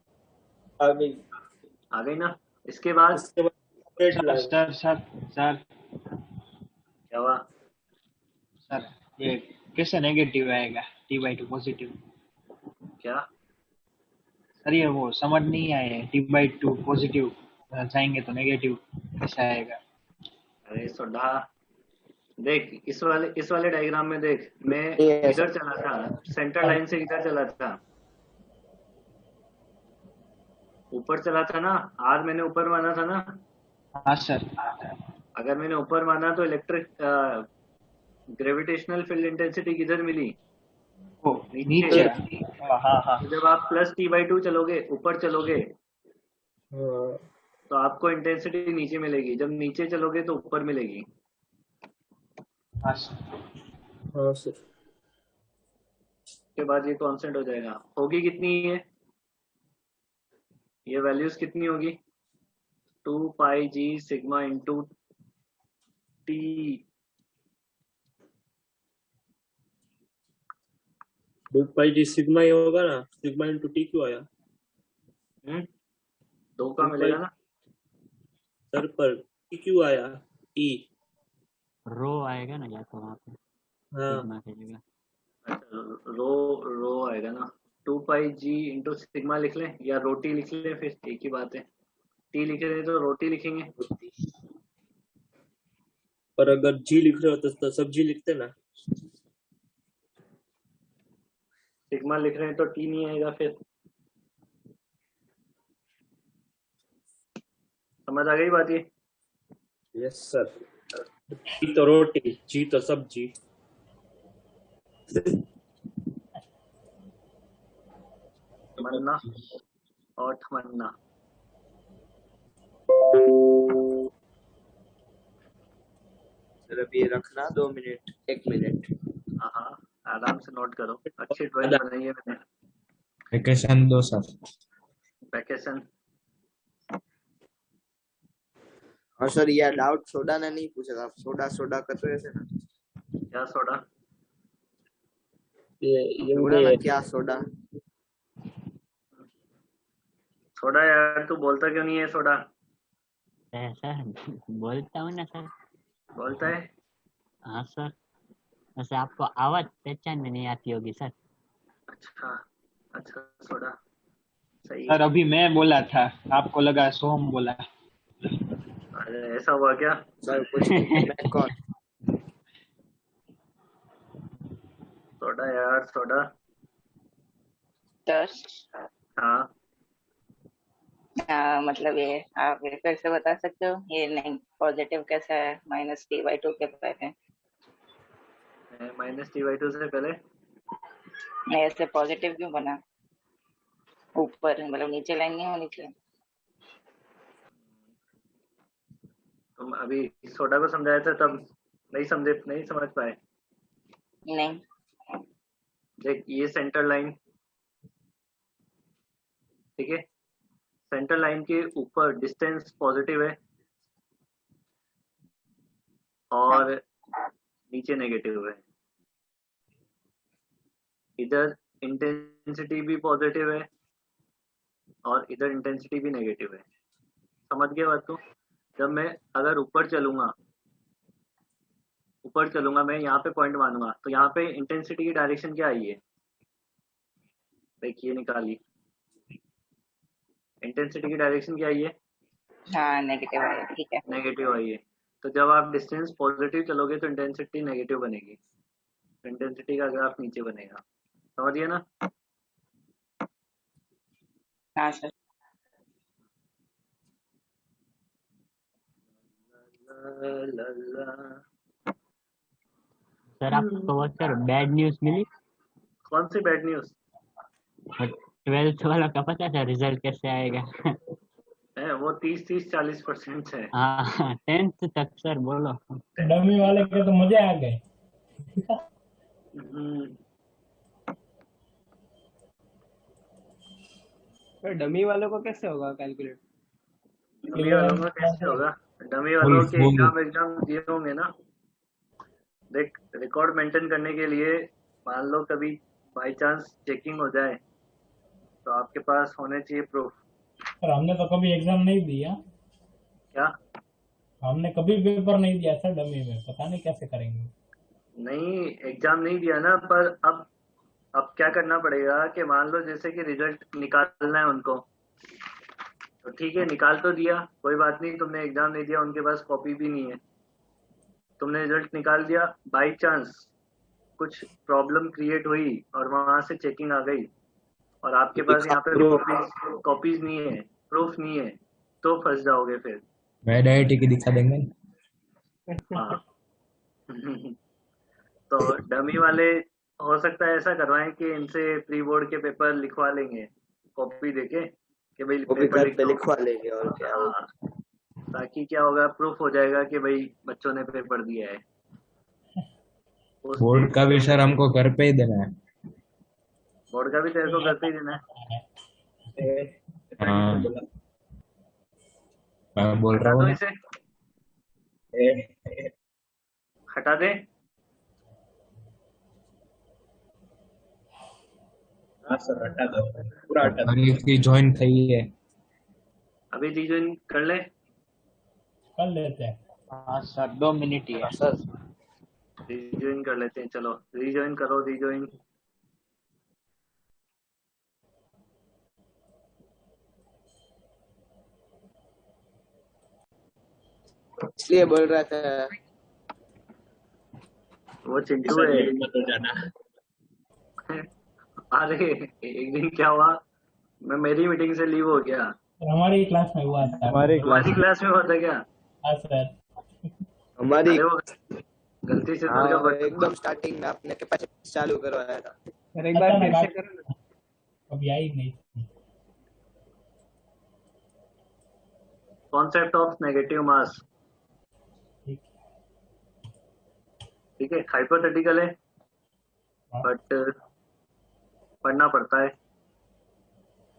Speaker 1: आ गई ना। इसके बाद
Speaker 3: इसके बाद रेट लाएगा।
Speaker 10: सर
Speaker 1: क्या हुआ,
Speaker 10: सर ये कैसे नेगेटिव आएगा t/2 पॉजिटिव?
Speaker 1: क्या
Speaker 10: सर ये वो समझ नहीं आया, t/2 पॉजिटिव जाएंगे तो नेगेटिव कैसे आएगा?
Speaker 1: अरे सोडा, देख इस वाले डायग्राम में देख, मैं
Speaker 5: Yes.
Speaker 1: इधर चला था, सेंटर लाइन से इधर चला था, ऊपर चला था ना, आज मैंने ऊपर माना था ना।
Speaker 10: हाँ सर।
Speaker 1: अगर मैंने ऊपर माना तो इलेक्ट्रिक ग्रेविटेशनल फील्ड इंटेंसिटी किधर मिली,
Speaker 10: ओ नीचे। हाँ हाँ
Speaker 1: तो जब आप प्लस t/2 चलोगे ऊपर चलोगे
Speaker 3: हाँ
Speaker 1: तो आपको इंटेंसिटी नीचे मिलेगी, जब नीचे चलोगे तो ऊपर मिलेगी।
Speaker 10: हाँ सर।
Speaker 3: हाँ सर।
Speaker 1: उसके बाद ये कांस्टेंट हो जाएगा, होगी कितनी ये वैल्यूज कितनी होगी, 2πg sigma into T,
Speaker 3: 2πg sigma ही होगा ना, सिग्मा इंटू टी क्यों आया?
Speaker 1: 2 का मिलेगा ना
Speaker 3: सर पर टी क्यों आया? टी
Speaker 8: रो आएगा ना या तो वहाँ पे
Speaker 3: हाँ
Speaker 8: सिग्मा की जगह।
Speaker 1: अच्छा, रो आएगा ना, 2πg इंटू सिग्मा लिख लें या रोटी लिख लें, फिर एक ही बात है, टी लिख रहे हैं तो रोटी लिखेंगे।
Speaker 3: पर अगर जी लिख रहे हो तो सब्जी लिखते ना।
Speaker 1: सिग्मा लिख रहे हैं तो टी नहीं आएगा, फिर समझ आ गई बात ये।
Speaker 3: Yes sir. टी तो रोटी, जी तो सब्जी।
Speaker 1: मन्ना और तमन्ना।
Speaker 5: सर अभी रखना 2 मिनट 1 मिनट।
Speaker 1: हाँ आराम से नोट करो, अच्छी ड्राइंग बनाई है मैंने।
Speaker 7: वेकेशन दो सर।
Speaker 1: वेकेशन,
Speaker 5: और सर ये डाउट सोडा ने नहीं पूछा था, सोडा करते रहते ना,
Speaker 1: क्या सोडा,
Speaker 3: ये
Speaker 5: बोला ना क्या सोडा।
Speaker 1: सोडा यार तू बोलता क्यों नहीं है सोडा?
Speaker 8: सर बोलता हूँ ना सर।
Speaker 1: बोलता है,
Speaker 8: हाँ सर, वैसे आपको आवाज पहचान में नहीं आती होगी सर।
Speaker 1: अच्छा सोडा, सही है।
Speaker 10: सर अभी मैं बोला था, आपको लगा सोम बोला।
Speaker 1: अरे ऐसा हुआ क्या?
Speaker 5: सर कुछ नहीं, मैं कौन?
Speaker 1: सोडा यार सोडा। हाँ
Speaker 6: मतलब ये आप फिर से बता सकते हो, ये नहीं पॉजिटिव कैसा है माइनस t/2 के पहले?
Speaker 1: माइनस t/2 से पहले
Speaker 6: नहीं, ऐसे पॉजिटिव क्यों बना? ऊपर मतलब नीचे लाइन नहीं होनी चाहिए।
Speaker 1: तुम अभी सोडा को समझाया था तब नहीं समझ पाए।
Speaker 6: नहीं,
Speaker 1: देख ये सेंटर लाइन, ठीक है, सेंटर लाइन के ऊपर डिस्टेंस पॉजिटिव है और नीचे नेगेटिव है, इधर इंटेंसिटी भी पॉजिटिव है और इधर इंटेंसिटी भी नेगेटिव है। समझ गए बात को? जब मैं अगर ऊपर चलूंगा मैं यहाँ पे पॉइंट मानूंगा तो यहाँ पे इंटेंसिटी की डायरेक्शन क्या आई है, देखिए निकालिए, इंटेंसिटी की डायरेक्शन क्या आई है,
Speaker 6: हाँ नेगेटिव है, ठीक है।
Speaker 1: नेगेटिव आई है। तो जब आप डिस्टेंस पॉजिटिव चलोगे तो इंटेंसिटी नेगेटिव बनेगी, इंटेंसिटी का ग्राफ नीचे बनेगा, समझिए ना।
Speaker 6: हाँ सर।
Speaker 11: सर आपको वो सर बैड न्यूज मिली?
Speaker 1: कौन सी बैड न्यूज?
Speaker 11: 12th वाला का पता था रिजल्ट कैसे आएगा?
Speaker 1: है वो 30-40% है।
Speaker 11: हाँ 10th तक सर बोलो।
Speaker 4: डमी वाले के तो मजे आ गए।
Speaker 12: डमी वालों को कैसे होगा कैलकुलेट?
Speaker 1: डमी वालों का कैसे होगा? डमी वालों के एग्जाम दिए होंगे ना। देख, रिकॉर्ड मेंटेन करने के लिए मान लो कभी बाई चांस चेकिंग हो जाए तो आपके पास होने चाहिए प्रूफ।
Speaker 4: पर हमने तो कभी एग्जाम नहीं दिया।
Speaker 1: क्या?
Speaker 4: हमने कभी पेपर नहीं दिया सर डमी में, पता नहीं कैसे करेंगे।
Speaker 1: नहीं, एग्जाम नहीं दिया ना, पर अब क्या करना पड़ेगा कि मान लो जैसे कि रिजल्ट निकालना है उनको, तो ठीक है निकाल तो दिया, कोई बात नहीं, तुमने एग्जाम नहीं दिया, उनके पास कॉपी भी नहीं है, तुमने रिजल्ट निकाल दिया, बाई चांस कुछ प्रॉब्लम क्रिएट हुई और वहां से चेकिंग आ गई और आपके पास यहाँ पे कॉपीज नहीं है, प्रूफ नहीं है, तो फंस जाओगे फिर।
Speaker 7: वैलिडिटी की दिखा देंगे।
Speaker 1: हाँ तो डमी वाले हो सकता है ऐसा करवाएं कि इनसे प्री बोर्ड के पेपर लिखवा लेंगे, कॉपी देके कि भाई पेपर
Speaker 5: पे लिखवा लेंगे और क्या।
Speaker 1: हाँ, ताकि क्या होगा, प्रूफ हो जाएगा कि भाई बच्चों ने पेपर दिया है।
Speaker 7: बोर्ड का भी सर हमको घर पे ही देना है।
Speaker 1: बोर्ड का भी तेरे को घर पे ही देना है?
Speaker 7: हाँ मैं बोल रहा हूँ
Speaker 1: इसे हटा दे।
Speaker 2: हाँ सर हटा दो, पूरा हटा दो।
Speaker 7: और इसकी ज्वाइन थी है,
Speaker 1: अभी रीजॉइन कर ले।
Speaker 4: कर लेते हैं।
Speaker 10: हाँ सर 2 मिनट ही है।
Speaker 5: सर
Speaker 1: रीजॉइन कर लेते हैं, चलो रीजॉइन करो, रीजॉइन।
Speaker 5: इसलिए बोल रहा था
Speaker 1: वो चिंटू है।
Speaker 2: मत हो जाना।
Speaker 1: अरे एक दिन क्या हुआ, मैं मेरी मीटिंग से लीव हो गया।
Speaker 4: हमारी क्लास में हुआ था।
Speaker 1: हमारी क्लास में हुआ था क्या?
Speaker 4: हाँ सर।
Speaker 5: हमारी
Speaker 1: अरे वो गलती से
Speaker 5: हाँ,
Speaker 1: तो
Speaker 5: एकदम स्टार्टिंग में आपने कैपेसिटी चालू करवाया था।
Speaker 12: सर एक बार फिर से करो ना।
Speaker 4: कभी आई नहीं।
Speaker 1: कॉन्सेप्ट ऑफ नेगेटिव मास, ठीक है, हाइपोथेटिकल है बट पढ़ना पड़ता है।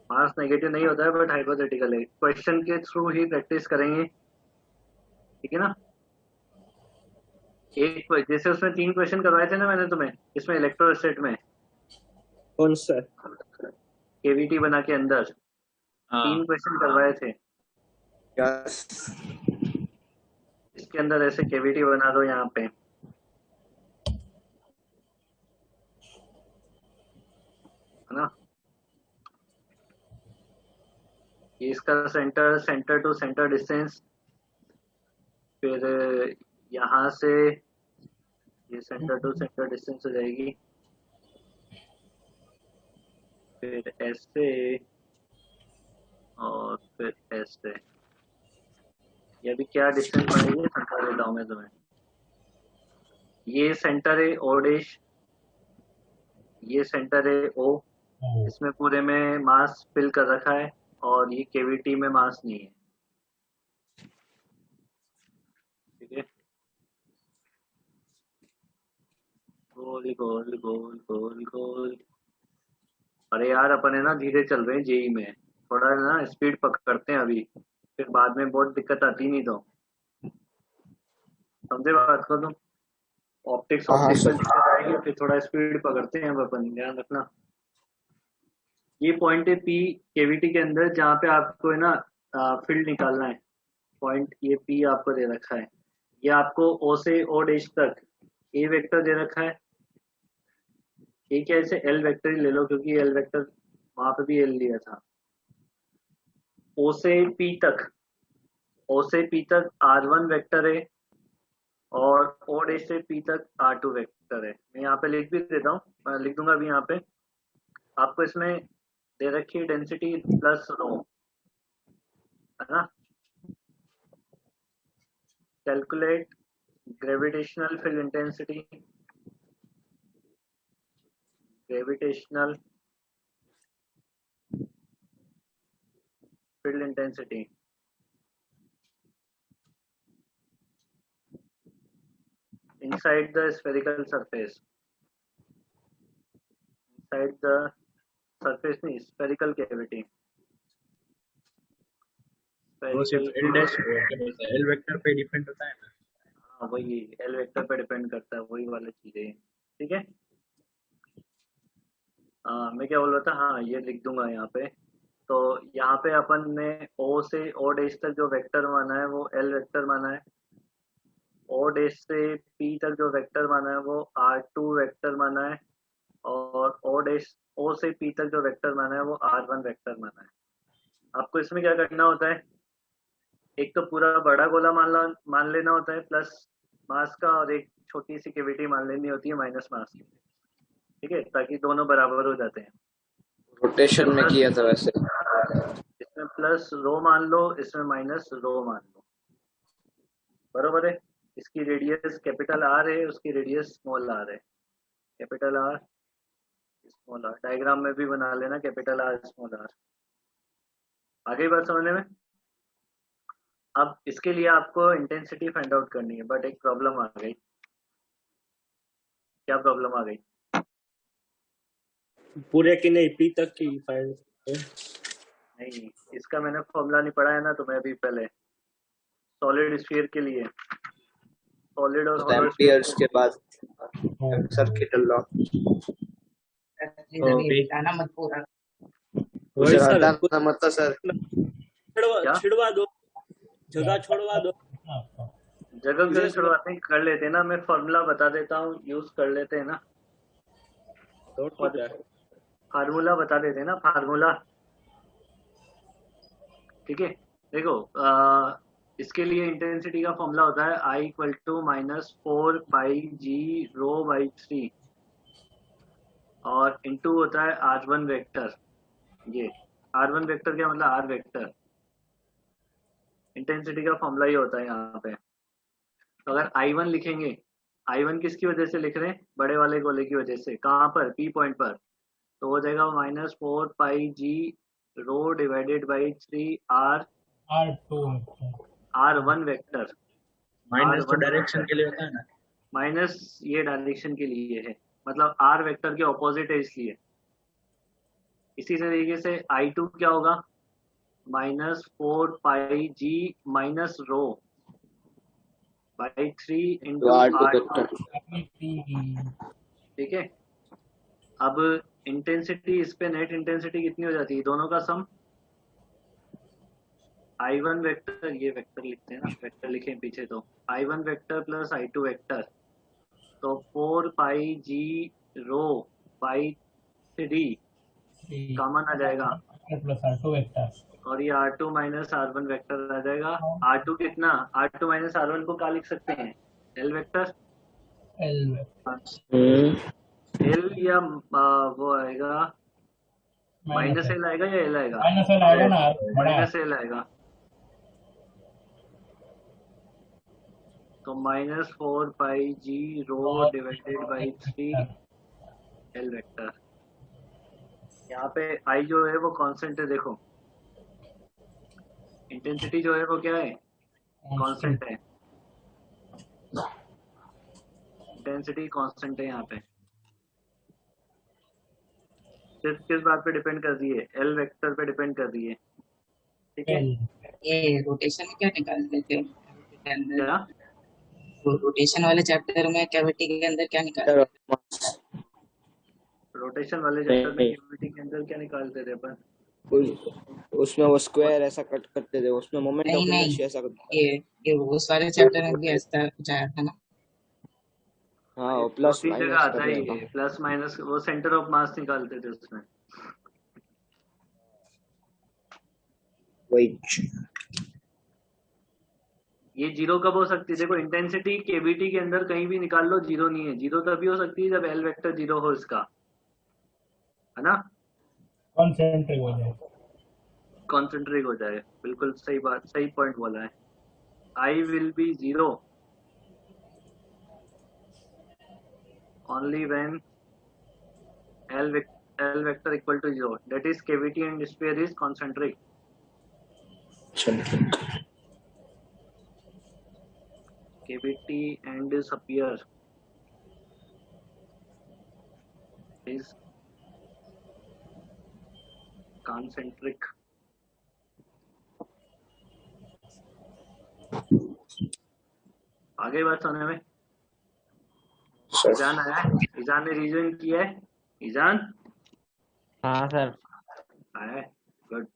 Speaker 1: मास नेगेटिव नहीं होता है बट हाइपोथेटिकल है, क्वेश्चन के थ्रू ही प्रैक्टिस करेंगे, ठीक है ना। एक जैसे उसमें 3 क्वेश्चन करवाए थे ना मैंने तुम्हें, इसमें इलेक्ट्रोस्टेट में
Speaker 3: कौन सा?
Speaker 1: केवीटी बना के अंदर 3 क्वेश्चन करवाए थे। इसके अंदर ऐसे केवीटी बना दो यहाँ पे, है ना। इसका सेंटर टू सेंटर डिस्टेंस, फिर यहाँ से ये सेंटर टू सेंटर डिस्टेंस हो जाएगी, फिर ऐसे और फिर ऐसे, ये भी क्या डिस्टेंस बनेगी समझा देता हूँ मैं तुम्हें। ये सेंटर है ओ डैश, ये सेंटर है ओ, इसमें पूरे में मास फिल कर रखा है और ये केविटी में मास नहीं है, ठीक है। गोल गोल गोल गोल गोल। अरे यार अपन है ना धीरे चल रहे हैं जेई में, थोड़ा ना स्पीड पकड़ते हैं अभी, फिर बाद में बहुत दिक्कत आती नहीं, तो समझे बात को तुम। ऑप्टिक्स में दिक्कत आएगी, फिर थोड़ा स्पीड पकड़ते हैं अपन, ध्यान रखना। ये पॉइंट है पी केविटी के अंदर, जहाँ पे आपको है ना फील्ड निकालना है। पॉइंट ये पी आपको दे रखा है, ये आपको ओ से ओ डैश तक ए वेक्टर दे रखा है, ठीक है। ऐसे एल वेक्टर ही ले लो क्योंकि एल वेक्टर वहां पे भी एल लिया था। ओ से पी तक, ओ से पी तक R1 वेक्टर है, और ओ डैश से पी तक R2 वेक्टर है। मैं यहाँ पे लिख भी देता हूँ, मैं लिख दूंगा अभी यहाँ पे। आपको इसमें दे रखी है डेंसिटी प्लस रो, है ना। Calculate gravitational field intensity, gravitational field intensity inside the spherical surface, inside the surface नहीं, spherical cavity,
Speaker 2: वो सिर्फ एल डैश एल वेक्टर पे डिपेंड होता है ना।
Speaker 1: हाँ वही एल वेक्टर पे डिपेंड करता है, वही वाली चीजें, ठीक है। मैं क्या बोल रहा था, हाँ ये लिख दूंगा यहाँ पे। तो यहाँ पे अपन ने ओ से ओ डैश तक जो वेक्टर माना है वो एल वेक्टर माना है, ओ डैश से पी तक जो वेक्टर माना है वो R2 वेक्टर माना है, और ओ से पी तक जो वेक्टर माना है वो R1 वेक्टर माना है। आपको इसमें क्या करना होता है, एक तो पूरा बड़ा गोला मान लेना होता है प्लस मास का, और एक छोटी सी कैविटी मान लेनी होती है माइनस मास की, ठीक है, ताकि दोनों बराबर हो जाते हैं।
Speaker 5: रोटेशन में किया था वैसे।
Speaker 1: इसमें प्लस रो मान लो, इसमें माइनस रो मान लो, बरोबर है। इसकी रेडियस कैपिटल आर है, उसकी रेडियस स्मॉल आर है, capital R small R. Diagram में भी बना लेना कैपिटल आर स्मॉल आर। आगे बात समझने में। अब इसके लिए आपको इंटेंसिटी फाइंड आउट करनी है, बट एक प्रॉब्लम आ गई। क्या प्रॉब्लम आ गई?
Speaker 3: पूरे की नहीं, पी तक की फाइंड
Speaker 1: नहीं, इसका मैंने फॉर्मूला नहीं पढ़ा है ना, तो मैं अभी पहले सॉलिड स्फीयर के लिए सॉलिड और
Speaker 5: एम्पियर्स के बाद सर्किटल लॉ
Speaker 6: हटाना मत पूरा,
Speaker 5: हटाना मत सर,
Speaker 3: छिड़वा दो, जगह छोड़वा दो।
Speaker 1: जगह से छुड़वाते कर लेते हैं ना, मैं फॉर्मूला बता देता हूँ, यूज कर लेते हैं ना, फार्मूला बता देते हैं ना, फार्मूला, ठीक है। देखो इसके लिए इंटेंसिटी का फॉर्मूला होता है I equal to -4πg rho by 3, और इनटू होता है R1 वेक्टर। ये R1 वेक्टर क्या मतलब, R वेक्टर। इंटेंसिटी का फॉर्मूला ही होता है यहाँ पे। तो अगर I1 लिखेंगे, I1 किसकी वजह से लिख रहे हैं, बड़े वाले गोले की वजह से, कहाँ पर, P पॉइंट पर, तो हो जाएगा -4πg rho divided by 3 R1 vector.
Speaker 2: Minus तो डायरेक्शन के लिए होता है ना,
Speaker 1: माइनस ये डायरेक्शन के लिए है, मतलब R वेक्टर के ऑपोजिट है इसलिए। इसी तरीके से I2 क्या होगा, -4πg minus rho by 3 into R2, ठीक है। अब इंटेंसिटी, इस पे नेट इंटेंसिटी कितनी हो जाती है, दोनों का सम I1 वेक्टर, ये वेक्टर लिखते हैं ना, वेक्टर लिखें पीछे, तो I1 vector plus I2 vector, तो 4πg रो बाई 3 कॉमन आ जाएगा,
Speaker 4: प्लस R2 वेक्टर,
Speaker 1: और ये R2 माइनस R1 वेक्टर आ जाएगा। R2 कितना, R2 माइनस R1 को क्या लिख सकते हैं, L वेक्टर, L या वो आएगा माइनस L आएगा या L आएगा, माइनस L आएगा, तो -4πg rho divided by 3 L vector. यहाँ पे I जो है वो कांस्टेंट है, देखो इंटेंसिटी जो है वो क्या है, कांस्टेंट है, इंटेंसिटी कांस्टेंट है यहाँ पे। सिर्फ किस बात पे डिपेंड कर रही है, L वेक्टर पे डिपेंड कर रही है, ठीक है।
Speaker 6: ये रोटेशन में क्या निकालते थे,
Speaker 1: क्या
Speaker 6: रोटेशन वाले चैप्टर में कैविटी के अंदर क्या निकालते थे,
Speaker 1: रोटेशन वाले चैप्टर में कैविटी के अंदर क्या निकालते थे अपन,
Speaker 5: उसमें वो स्क्वायर ऐसा कट करते थे, उसमें मोमेंट ऑफ इनर्शिया ऐसा
Speaker 6: ये वो सारे चैप्टर में भी ऐसा कुछ आया था ना।
Speaker 5: हाँ, वो प्लस
Speaker 1: जगह
Speaker 5: माइनस
Speaker 1: आता है, प्लस माइनस, वो सेंटर ऑफ मास निकालते थे उसमें।
Speaker 5: वही
Speaker 1: ये जीरो कब हो सकती है? देखो इंटेंसिटी केवीटी के अंदर कहीं भी निकाल लो, जीरो नहीं है। जीरो तभी हो सकती है जब एल वेक्टर जीरो हो इसका, है ना,
Speaker 4: कॉन्सेंट्रिक हो जाए।
Speaker 1: कॉन्सेंट्रिक हो जाए, बिल्कुल सही बात, सही पॉइंट बोला है। I will be zero only when L vector equal to zero, that is cavity and sphere is concentric. Cavity and sphere is concentric. आगे बात सुनने में ईजान आया है? ईजान ने रीजन किया है? ईजान
Speaker 8: हाँ सर
Speaker 1: आया है, गुड।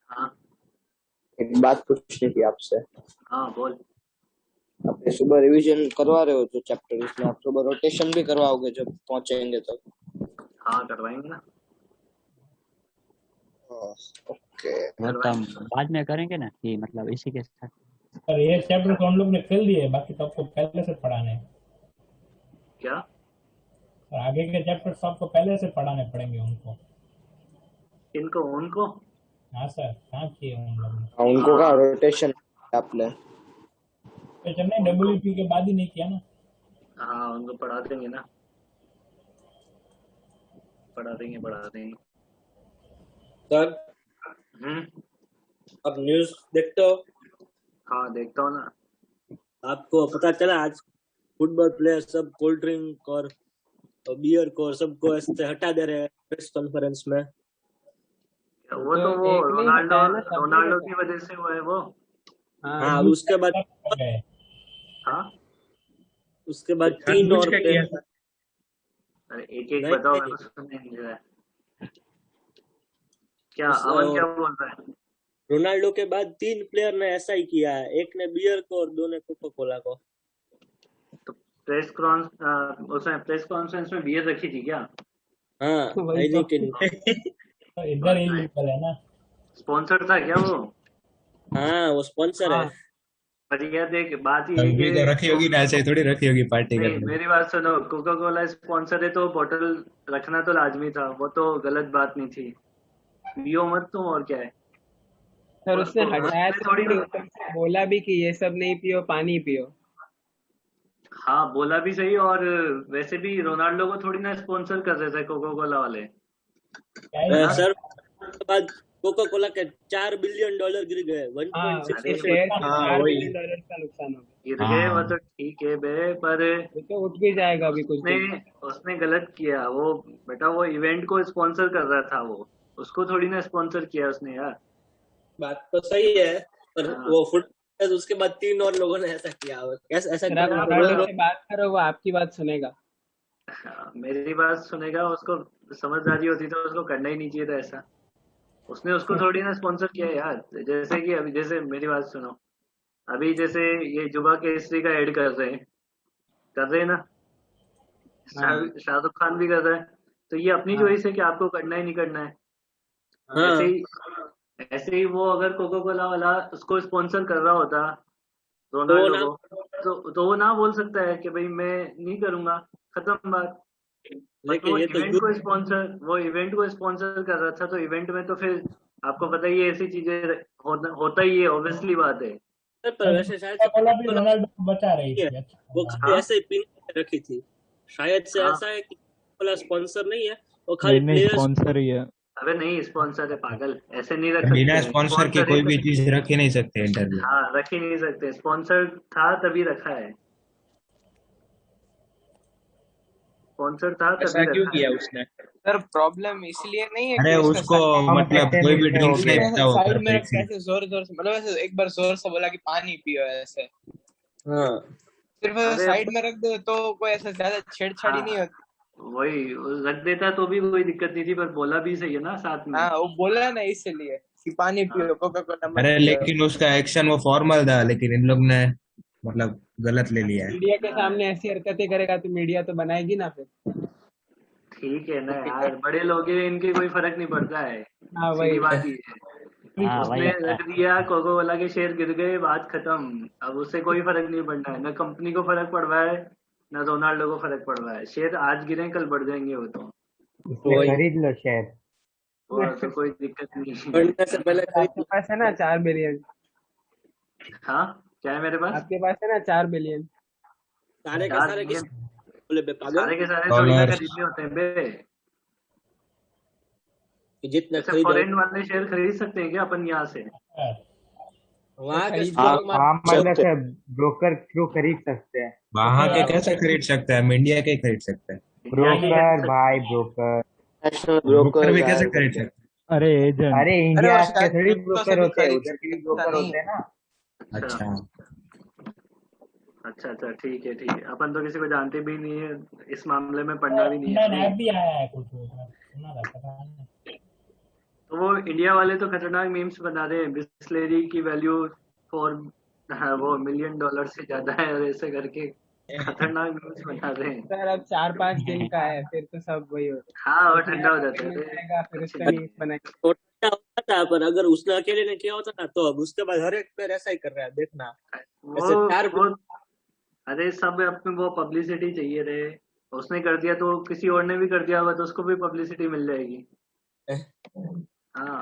Speaker 1: हाँ
Speaker 5: एक बात पूछनी थी आपसे।
Speaker 1: हाँ बोल।
Speaker 5: आप ये सुबह रिवीजन करवा रहे हो जो चैप्टर, इसमें आप सुबह रोटेशन भी करवाओगे जब पहुंचेंगे तब?
Speaker 1: हाँ करवाएंगे ना।
Speaker 5: ओके,
Speaker 11: वो तो हम बाद में करेंगे ना, कि मतलब इसी के साथ।
Speaker 4: पर ये चैप्टर तो हम लोग ने खेल दिए, बाकी तो आपको पहले से पढ़ाने हैं।
Speaker 1: क्या?
Speaker 4: और आगे के चैप्टर तो आपको पहले से पढ़ाने पड़ेंगे उनको।
Speaker 1: इनको उनको?
Speaker 4: हाँ सर, कहाँ किए उन लोगों ने?
Speaker 5: उनको का रोटेशन आपने
Speaker 4: तो चलने डब्ल्यूपी के बाद ही नहीं किया ना।
Speaker 1: हाँ उनको पढ़ा देंगे ना, पढ़ा देंगे।
Speaker 3: सर अब न्यूज़ देखते हो?
Speaker 1: हाँ देखता हूँ ना।
Speaker 3: आपको पता चला आज फुटबॉल प्लेयर सब कोल्ड ड्रिंक और बियर को सबको ऐसे हटा दे रहे हैं प्रेस कॉन्फ्रेंस में।
Speaker 1: वो तो वो रोनाल्डो की वजह से हुआ है वो।
Speaker 3: हाँ उसके बाद
Speaker 1: हाँ
Speaker 3: उसके बाद 3 और प्लेयर।
Speaker 1: अरे एक बताओ, मेरे को सुनने नहीं रहा है। क्या अमन क्या बोल रहा है?
Speaker 3: रोनाल्डो के बाद 3 प्लेयर ने ऐसा ही किया है, एक ने बियर को और 2 ने कोका कोला को।
Speaker 1: तो प्रेस कॉन्फ्रेंस में बियर रखी थी क्या?
Speaker 3: हाँ
Speaker 4: तो इधर ही लीगल है ना।
Speaker 1: स्पॉन्सर था क्या वो?
Speaker 3: हाँ वो स्पॉन्सर है।
Speaker 1: पर ये देख बात ये है
Speaker 7: अभी तो रखी होगी ना, ऐसे थोड़ी रखी होगी पार्टी
Speaker 1: नहीं,
Speaker 7: करने।
Speaker 1: मेरी बात सुनो, कोका कोला स्पॉन्सर है तो बोतल रखना तो लाजमी था, वो तो गलत बात नहीं थी। पियो मत तुम, और क्या है।
Speaker 12: सर उसने हटाया तो थोड़ी, बोला भी कि ये सब नहीं पियो, पानी पियो।
Speaker 1: हाँ बोला भी सही, और वैसे भी रोनाल्डो को थोड़ी ना स्पॉन्सर कर रहे थे कोका कोला वाले।
Speaker 3: सर उसके बाद कोका कोला के $4 बिलियन गिर गए। 1.6
Speaker 12: $4 बिलियन का नुकसान हो गया।
Speaker 1: गिर गए वो तो ठीक है बे, पर
Speaker 12: तो उठ भी जाएगा अभी कुछ दिन।
Speaker 1: उसने गलत किया वो बेटा, वो इवेंट को स्पॉन्सर कर रहा था, वो उसको थोड़ी ना स्पॉन्सर किया उसने यार।
Speaker 3: बात तो सही है, पर वो फुटबॉल उसके बाद 3 और लोगों ने ऐसा किया। ऐसा
Speaker 12: से बात करो, वो आपकी बात सुनेगा।
Speaker 1: मेरी बात सुनेगा, उसको समझदारी होती तो उसको करना ही नहीं चाहिए था ऐसा। उसने उसको थोड़ी ना स्पॉन्सर किया यार। जैसे कि अभी, जैसे मेरी बात सुनो, अभी जैसे ये जुबा केसरी का ऐड कर रहे हैं ना, शाहरुख खान भी कर रहा है, तो ये अपनी चॉइस है कि आपको करना ही नहीं करना है। ऐसे ही वो अगर कोका कोला वाला उसको स्पॉन्सर कर रहा होता रोनाल्डो को, तो वो ना बोल सकता है कि भाई मैं नहीं करूंगा, खत्म बात। लेकिन वो इवेंट को स्पॉन्सर कर रहा था, तो इवेंट में तो फिर आपको पता ही है ऐसी चीजें होता ही है, ऑब्वियसली बात है।
Speaker 3: पर वैसे शायद
Speaker 4: रोनाल्डो को बचा रही थी,
Speaker 3: वो ऐसे ही पिन रखी थी शायद से। ऐसा है कि कोला स्पॉन्सर नहीं है, वो खाली प्लेयर
Speaker 9: स्पॉन्सर ही है।
Speaker 1: अबे नहीं, स्पॉन्सर है पागल, ऐसे नहीं रख सकते।
Speaker 7: बिना स्पॉन्सर के कोई भी चीज रख ही नहीं सकते इंटरव्यू।
Speaker 1: हाँ रख ही नहीं सकते, स्पॉन्सर था तभी रखा है, स्पॉन्सर था तभी
Speaker 2: ऐसा क्यों
Speaker 1: रखा
Speaker 2: किया
Speaker 1: है।
Speaker 2: उसने?
Speaker 12: सर प्रॉब्लम इसलिए नहीं है
Speaker 7: अरे
Speaker 12: कि
Speaker 7: उसको मतलब कोई भी ड्रिंक्स नहीं पीता वो
Speaker 12: साइड में
Speaker 7: करता
Speaker 12: रख के ऐसे जोर से, मतलब ऐसे एक बार जोर से बोला कि पानी पियो ऐसे, सिर्फ साइड में रख दो तो कोई ऐसा ज्यादा छेड़छाड़ी नहीं होती।
Speaker 1: वही रख देता तो भी कोई दिक्कत नहीं थी, पर बोला भी सही है ना साथ में।
Speaker 12: हाँ वो बोला ना इसलिए कि पानी पियो, कोका कोला मत
Speaker 7: अरे
Speaker 12: पियो।
Speaker 7: लेकिन उसका एक्शन वो फॉर्मल था, लेकिन इन लोग ने मतलब गलत ले लिया है।
Speaker 12: मीडिया के सामने ऐसी हरकतें करेगा तो मीडिया तो बनाएगी ना फिर।
Speaker 1: ठीक है ना यार, बड़े लोग हैं, इनके कोई फर्क नहीं पड़ता है,
Speaker 12: हाँ
Speaker 1: सीधी
Speaker 12: वही।
Speaker 1: बात ही है।
Speaker 11: हाँ वही
Speaker 1: उसने
Speaker 11: होता है।
Speaker 1: रख दिया, कोको कोला के शेयर गिर गए, बात खत्म। अब उससे कोई फर्क नहीं पड़ना है, ना कंपनी को फर्क पड़ रहा है, ना रोनाल्डो को फर्क पड़ रहा है। शेयर आज गिरे कल बढ़ जाएंगे वो तो,
Speaker 8: इसलिए खरीद लो शेयर।
Speaker 1: और तो कोई दिक्कत नहीं है।
Speaker 3: बढ़ने से पहले
Speaker 12: आपके पास है ना 4 बिलियन।
Speaker 1: हाँ क्या है मेरे पास?
Speaker 12: आपके पास है ना 4 बिलियन।
Speaker 3: सारे के
Speaker 1: 4
Speaker 3: सारे किस
Speaker 1: बिलियन
Speaker 3: बोले बे पागल,
Speaker 1: सारे के सारे थोड़ी ना
Speaker 7: डॉलर
Speaker 1: खरीदने होते हैं बे।
Speaker 3: जितने
Speaker 1: ऐसे
Speaker 3: खरीदो
Speaker 1: फॉरेन वाले शेयर खरीद सकते हैं क्या अपन यहाँ से?
Speaker 3: वहाँ के
Speaker 12: खरीद
Speaker 3: स्टॉक
Speaker 12: लो।
Speaker 8: हाँ मतलब
Speaker 3: मार्केट
Speaker 8: से ब्रोकर थ्रू खरीद सकते हैं।
Speaker 7: वहां के कैसे खरीद सकता है, हम इंडिया के ही खरीद सकते हैं।
Speaker 1: इंडिया की
Speaker 8: ब्रोकर भाई ब्रोकर।
Speaker 5: नेशनल
Speaker 7: ब्रोकर
Speaker 5: ब्रोकर
Speaker 7: भी कैसे खरीद सकते हैं?
Speaker 9: अरे एजेंट।
Speaker 8: अरे
Speaker 12: अरे
Speaker 8: इंडिया
Speaker 12: वो
Speaker 8: के
Speaker 12: शायद
Speaker 8: थोड़ी
Speaker 12: क्रिप्टो
Speaker 8: ब्रोकर
Speaker 12: से भी
Speaker 8: होते हैं,
Speaker 12: खरीद
Speaker 8: उधर के भी
Speaker 12: सकते
Speaker 8: ब्रोकर
Speaker 12: नहीं।
Speaker 8: होते हैं ना।
Speaker 1: अच्छा अच्छा अच्छा, ठीक है ठीक है। अपन तो किसी को जानते भी नहीं है, इस मामले में पढ़ना भी नहीं
Speaker 4: ऑनलाइन
Speaker 1: है।
Speaker 4: ऐप भी आया है कुछ सुना था, पता नहीं।
Speaker 1: तो वो इंडिया वाले तो खतरनाक मीम्स बना रहे हैं, बिस्लेरी की वैल्यू फॉर वो $1 मिलियन से ज्यादा है, और ऐसे करके खतरनाक मीम्स बना रहे हैं।
Speaker 12: सर अब 4-5 दिन का है, फिर तो सब वही होगा।
Speaker 1: हाँ, वो
Speaker 12: फिर
Speaker 1: ठंडा हो जाता
Speaker 12: पेमेंट
Speaker 1: है।
Speaker 12: आएगा, फिर
Speaker 1: अच्छी
Speaker 12: उसका
Speaker 1: बात
Speaker 12: न्यूज बनाएगा।
Speaker 3: छोटा होता था, पर अगर उसने अकेले ने किया होता ना तो अब उसके बाद हर एक प्लेयर ऐसा ही कर रहा है, देखना ऐसे
Speaker 1: वो
Speaker 3: 4
Speaker 1: वो अरे सब अपने वो पब्लिसिटी चाहिए रहे, उसने कर दिया तो किसी और ने भी कर दिया होगा तो उसको भी पब्लिसिटी मिल जाएगी। हाँ,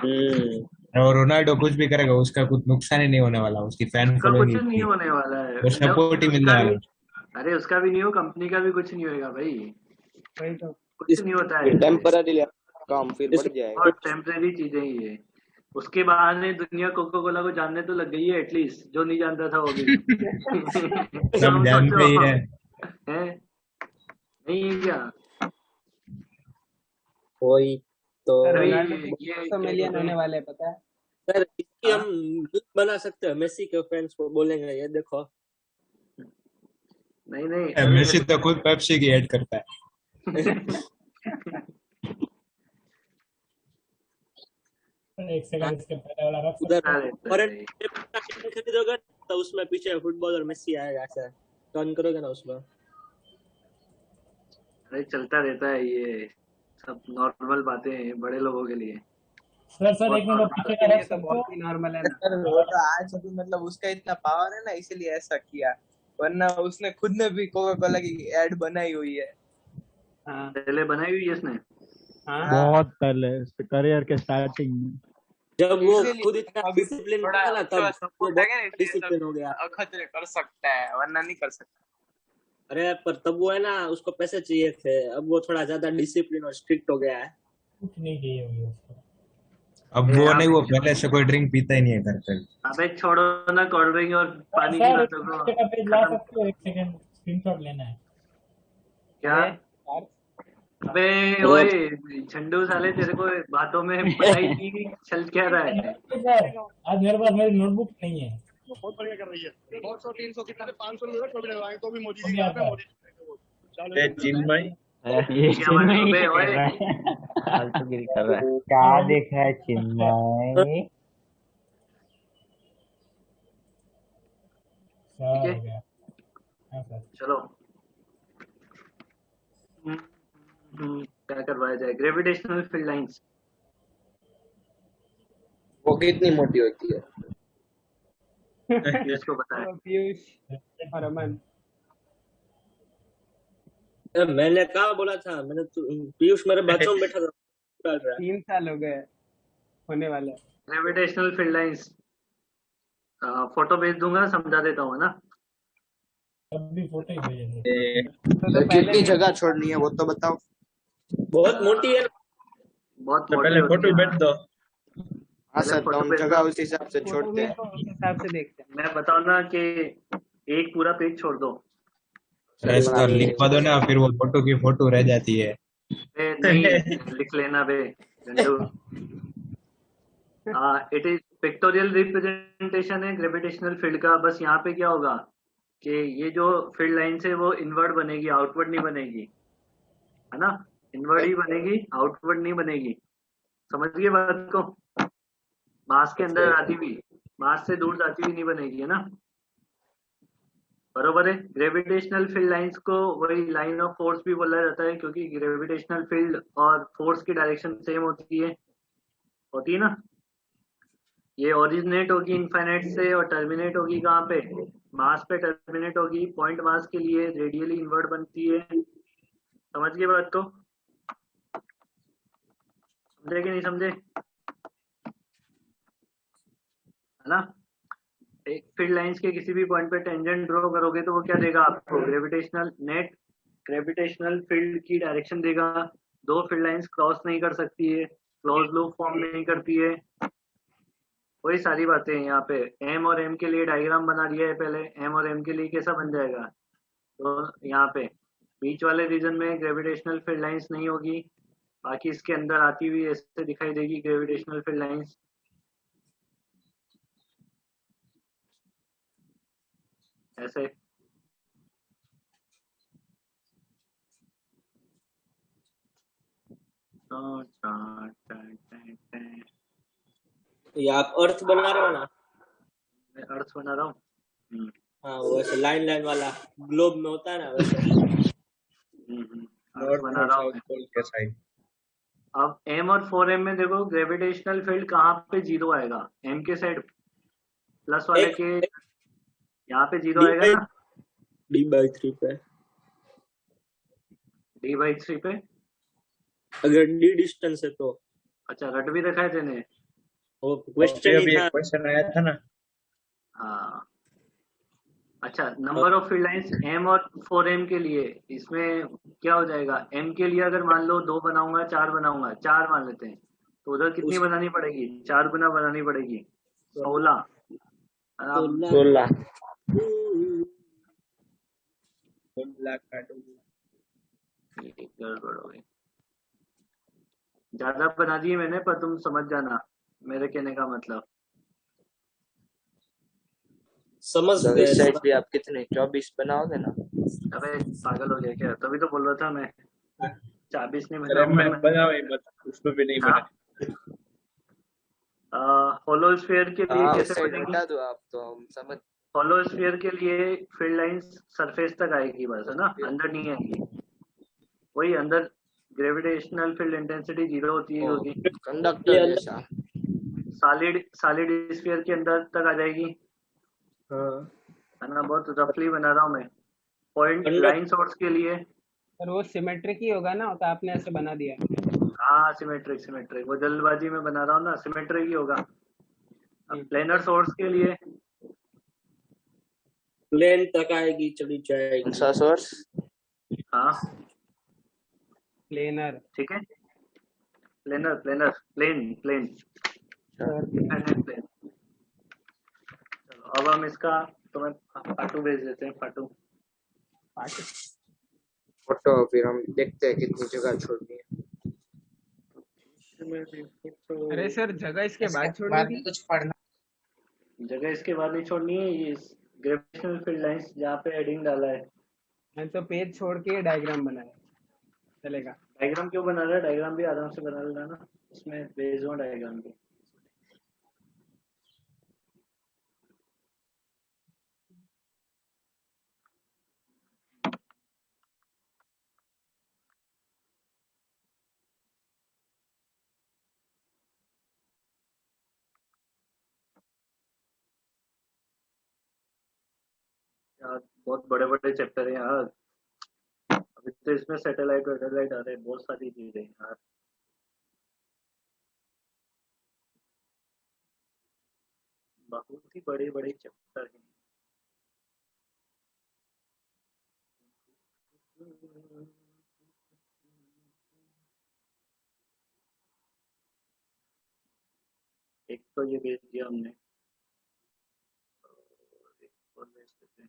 Speaker 7: और रोनाल्डो कुछ भी करेगा उसका कुछ नुकसान ही नहीं होने वाला, उसकी फैन
Speaker 1: उसका
Speaker 7: फॉलोइंग
Speaker 1: कुछ नहीं
Speaker 7: इतनी,
Speaker 1: होने वाला है।
Speaker 7: और सपोर्ट ही मिलने
Speaker 1: उसका
Speaker 7: वाला
Speaker 1: भी,
Speaker 7: है।
Speaker 1: अरे उसका भी नहीं हो, कंपनी का भी कुछ नहीं होएगा भाई,
Speaker 12: वही तो।
Speaker 1: कुछ नहीं होता है।
Speaker 5: टेम्पररी काम फिर बढ़ जाएगा।
Speaker 1: बहुत टेम्परेरी चीजें ही है। उसके बहाने दुनिया कोको कोला को जानने तो लग गई है एटलीस्ट, जो नहीं जानता था वो भी।
Speaker 7: सब जानते ही है।
Speaker 1: हैं? नहीं है क्या?
Speaker 3: कोई तो
Speaker 12: सर
Speaker 1: अभी
Speaker 12: रोनाल्डो के
Speaker 1: ये
Speaker 12: 200 मिलियन होने वाले हैं, पता है।
Speaker 3: सर इसकी
Speaker 1: हाँ?
Speaker 3: हम लीग बना सकते हैं, मेसी के फैंस को बोलेंगे ये देखो।
Speaker 1: नहीं नहीं,
Speaker 7: मेसी तो खुद पेप्सी की ऐड करता है।
Speaker 4: एक सेकंड इसके पहले वाला रख
Speaker 3: उधर
Speaker 4: सकते
Speaker 3: फॉरेन खरीदोगे तो उसमें पीछे फुटबॉलर मेसी आएगा, ऐसा टर्न करोगे ना उसमें।
Speaker 1: अरे चलता रहता है ये सब, नॉर्मल बातें हैं बड़े लोगों के लिए।
Speaker 4: सर एक मिनट पीछे का
Speaker 12: ये
Speaker 4: रख
Speaker 12: तो
Speaker 4: सकते हो?
Speaker 12: बहुत ही नॉर्मल है ना। सर वो तो आज अभी मतलब उसका इतना पावर है ना, इसीलिए ऐसा किया, वरना उसने खुद ने भी कोका कोला की एड बनाई हुई है। हाँ
Speaker 1: पहले बनाई हुई है इसने।
Speaker 12: हाँ
Speaker 9: बहुत पहले करियर के स्टार्टिंग में।
Speaker 3: जब वो
Speaker 12: इसीलिए
Speaker 3: खुद इतना
Speaker 12: अभी
Speaker 3: डिसिप्लिन
Speaker 12: थोड़ा
Speaker 3: था ना तब वो
Speaker 12: सपोर्ट है क्या,
Speaker 3: बहुत
Speaker 12: इसलिए
Speaker 3: डिसिप्लिन हो
Speaker 12: सब
Speaker 3: गया।
Speaker 12: अखतरे कर सकता है, वरना नहीं कर सकता।
Speaker 3: अरे पर तब वो है ना, उसको पैसे चाहिए थे, अब वो थोड़ा ज्यादा डिसिप्लिन और स्ट्रिक्ट हो गया है।
Speaker 4: कुछ नहीं चाहिए होगी उसको।
Speaker 7: अब वो नहीं, वो पहले से कोई ड्रिंक पीता ही नहीं है घर पे।
Speaker 1: अबे छोड़ो ना कोल्ड ड्रिंक और पानी की
Speaker 4: सर
Speaker 1: बातों को।
Speaker 4: पीछे का पेज ला
Speaker 1: खत्म।
Speaker 4: सकते हो? एक सेकंड स्क्रीनशॉट लेना है।
Speaker 1: क्या? अबे ओए झंडू साले, तेरे को बातों में पढ़ाई की चल क्या रहा है?
Speaker 4: सर आज मेरे पास मेरी नोटबुक नहीं है।
Speaker 13: बहुत बढ़िया कर रही है। 200 300 कितने 500 में कोई भी लगवाएंगे तो भी मोदी जी
Speaker 4: अभी
Speaker 13: के यहाँ
Speaker 4: आता
Speaker 13: पे
Speaker 4: है।
Speaker 13: मोदी जी
Speaker 2: ए चिन्मय,
Speaker 8: ये
Speaker 1: क्या बात है? अबे
Speaker 8: कर
Speaker 1: ओए,
Speaker 8: रहा है, फालतूगिरी कर रहा है। क्या देख रहा है चिन्मय?
Speaker 4: सर
Speaker 1: ठीक है।
Speaker 4: हो गया। हाँ सर।
Speaker 1: चलो क्या करवाया जाए? Gravitational field lines.
Speaker 12: वो कितनी मोटी होती है?
Speaker 1: इसको पता है।
Speaker 12: पीयूष और अमन।
Speaker 3: मैंने कहा बोला था, मैंने तो पीयूष मेरे बातों में बैठा था, डाल रहा है।
Speaker 12: 3 साल हो गए होने वाले।
Speaker 1: ग्रेविटेशनल फील्ड लाइंस फोटो भेज दूंगा, समझा देता हूँ ना।
Speaker 4: अभी फोटो ही भेजेंगे।
Speaker 5: तो कितनी जगह छोड़नी है वो तो बताओ।
Speaker 3: बहुत मोटी है।
Speaker 1: बहुत
Speaker 2: तो
Speaker 1: मोटी
Speaker 2: पहले
Speaker 1: होती
Speaker 2: फोटो
Speaker 1: है।
Speaker 2: भेज दो।
Speaker 5: हाँ सर, तो हम जगह उस हिसाब से
Speaker 12: फोटो
Speaker 5: छोड़ते
Speaker 12: में
Speaker 5: हैं।
Speaker 12: तो उस हिसाब से देखते हैं।
Speaker 1: मैं बताऊँ ना कि एक पूरा पेज छोड़ दो।
Speaker 7: सर लिखवा दो ना, फिर वो फोटो की फोटो रह जाती है।
Speaker 1: नहीं लिख लेना बे झंडू। इट इज पिक्टोरियल रिप्रेजेंटेशन है ग्रेविटेशनल फील्ड का। बस यहाँ पे क्या होगा कि ये जो फील्ड लाइन है वो इनवर्ड बनेगी, आउटवर्ड नहीं बनेगी, है ना? इनवर्ड ही बनेगी, आउटवर्ड नहीं बनेगी। समझ गए बात को? मास के अंदर आती हुई, मास से दूर जाती हुई नहीं बनेगी, है ना? बरोबर है। ग्रेविटेशनल फील्ड लाइंस को वही लाइन ऑफ फोर्स भी बोला जाता है, क्योंकि ग्रेविटेशनल फील्ड और फोर्स की डायरेक्शन सेम होती है ना। ये ओरिजिनेट होगी इनफाइनाइट से और टर्मिनेट होगी कहाँ पे, मास पे टर्मिनेट होगी। पॉइंट मास के लिए रेडियली इनवर्ट बनती है। समझ गए बात को, समझे कि नहीं समझे, है ना। एक फील्ड लाइंस के किसी भी पॉइंट पे टेंजेंट ड्रॉ करोगे तो वो क्या देगा आपको, ग्रेविटेशनल नेट ग्रेविटेशनल फील्ड की डायरेक्शन देगा। दो फील्ड लाइंस क्रॉस नहीं कर सकती है, क्लोज लूप फॉर्म नहीं करती है, वही सारी बातें हैं यहाँ पे। एम और एम के लिए डायग्राम बना दिया है पहले, एम और एम के लिए कैसा बन जाएगा। तो यहाँ पे बीच वाले रीजन में ग्रेविटेशनल फील्ड लाइंस नहीं होगी, बाकी इसके अंदर आती हुई ऐसे दिखाई देगी ग्रेविटेशनल फील्ड लाइंस, ऐसे।
Speaker 3: ये आप अर्थ बना रहे हो ना,
Speaker 1: मैं अर्थ बना रहा हूँ।
Speaker 3: हाँ वैसे लाइन लाइन वाला ग्लोब में होता है ना वैसे।
Speaker 1: अर्थ बना रहा हूँ मैं। अब एम और 4m में देखो ग्रेविटेशनल फील्ड कहाँ पे जीरो आएगा, एम के साइड प्लस वाले के यहाँ पे जीरो आएगा ना,
Speaker 3: d/3 पे,
Speaker 1: d/3 पे।
Speaker 3: अगर d डिस्टेंस है तो।
Speaker 1: अच्छा रट भी रखा है तेने,
Speaker 3: वो क्वेश्चन ही था।
Speaker 2: क्वेश्चन आया था ना।
Speaker 1: हाँ अच्छा, number of field lines m और 4m के लिए इसमें क्या हो जाएगा, m के लिए अगर मान लो 2 बनाऊंगा 4 बनाऊंगा, 4 मान लेते हैं, तो उधर कितनी बनानी पड़ेगी, 4 गुना बनानी पड़ेगी, 16।
Speaker 5: 16
Speaker 1: गड़बड़ हो गई, ज्यादा बना दिए मैंने, पर तुम समझ जाना मेरे कहने का मतलब।
Speaker 3: समझ
Speaker 5: तो इस साइड भी आप कितने 24 बनाओगे ना।
Speaker 1: अबे पागल हो गया क्या, तभी तो बोल रहा था मैं 24 नहीं
Speaker 2: उसमें भी नहीं बना।
Speaker 1: होलो स्फीयर के लिए कैसे
Speaker 5: साइड
Speaker 1: बनेगी,
Speaker 5: हटा दो आप तो हम समझ।
Speaker 1: होलो स्फीयर के लिए फील्ड लाइंस सरफेस तक आएगी बस, है ना, अंदर नहीं आएगी। वही अंदर ग्रेविटेशनल फील्ड इंटेंसिटी 0 होती है, होगी
Speaker 5: कंडक्टर जैसा।
Speaker 1: सॉलिड स्फीयर के अंदर तक आ जाएगी, है ना। बहुत रफली बना रहा हूँ मैं। पॉइंट लाइन सोर्स के लिए
Speaker 14: पर वो सिमेट्रिक ही होगा ना, तो आपने ऐसे बना दिया।
Speaker 1: हाँ सिमेट्रिक, वो जल्दबाजी में बना रहा हूँ ना, सिमेट्रिक ही होगा। अब प्लेनर सोर्स के लिए
Speaker 3: प्लेन तक आएगी, चली जाएगी।
Speaker 5: सोर्स
Speaker 1: हाँ
Speaker 14: प्लेनर,
Speaker 1: ठीक है, प्लेन प्लेन। चलो अब हम इसका तुम्हें फाटू भेज देते हैं, फाटू
Speaker 5: फोटो, फिर हम देखते हैं कितनी जगह छोड़नी है।
Speaker 14: अरे सर जगह इसके बाद छोड़नी थी,
Speaker 12: कुछ पढ़ना,
Speaker 1: जगह इसके बाद नहीं छोड़नी है। ये ग्रेविटेशनल फील्ड लाइंस जहाँ पे हेडिंग डाला है,
Speaker 14: मैं तो पेज छोड़ के डायग्राम बनाया, चलेगा।
Speaker 1: डायग्राम क्यों बना रहा है, डायग्राम भी आराम से बना लेना ना, इसमें भेजो डायग्राम भी। यार बहुत बड़े बड़े चैप्टर है यार, अभी तो इसमें सैटेलाइट आ रहे हैं, बहुत सारी चीजें यार। बहुत ही बड़े बड़े चैप्टर हैं। एक तो ये भेज दिया हमने, एक और भेज देते हैं।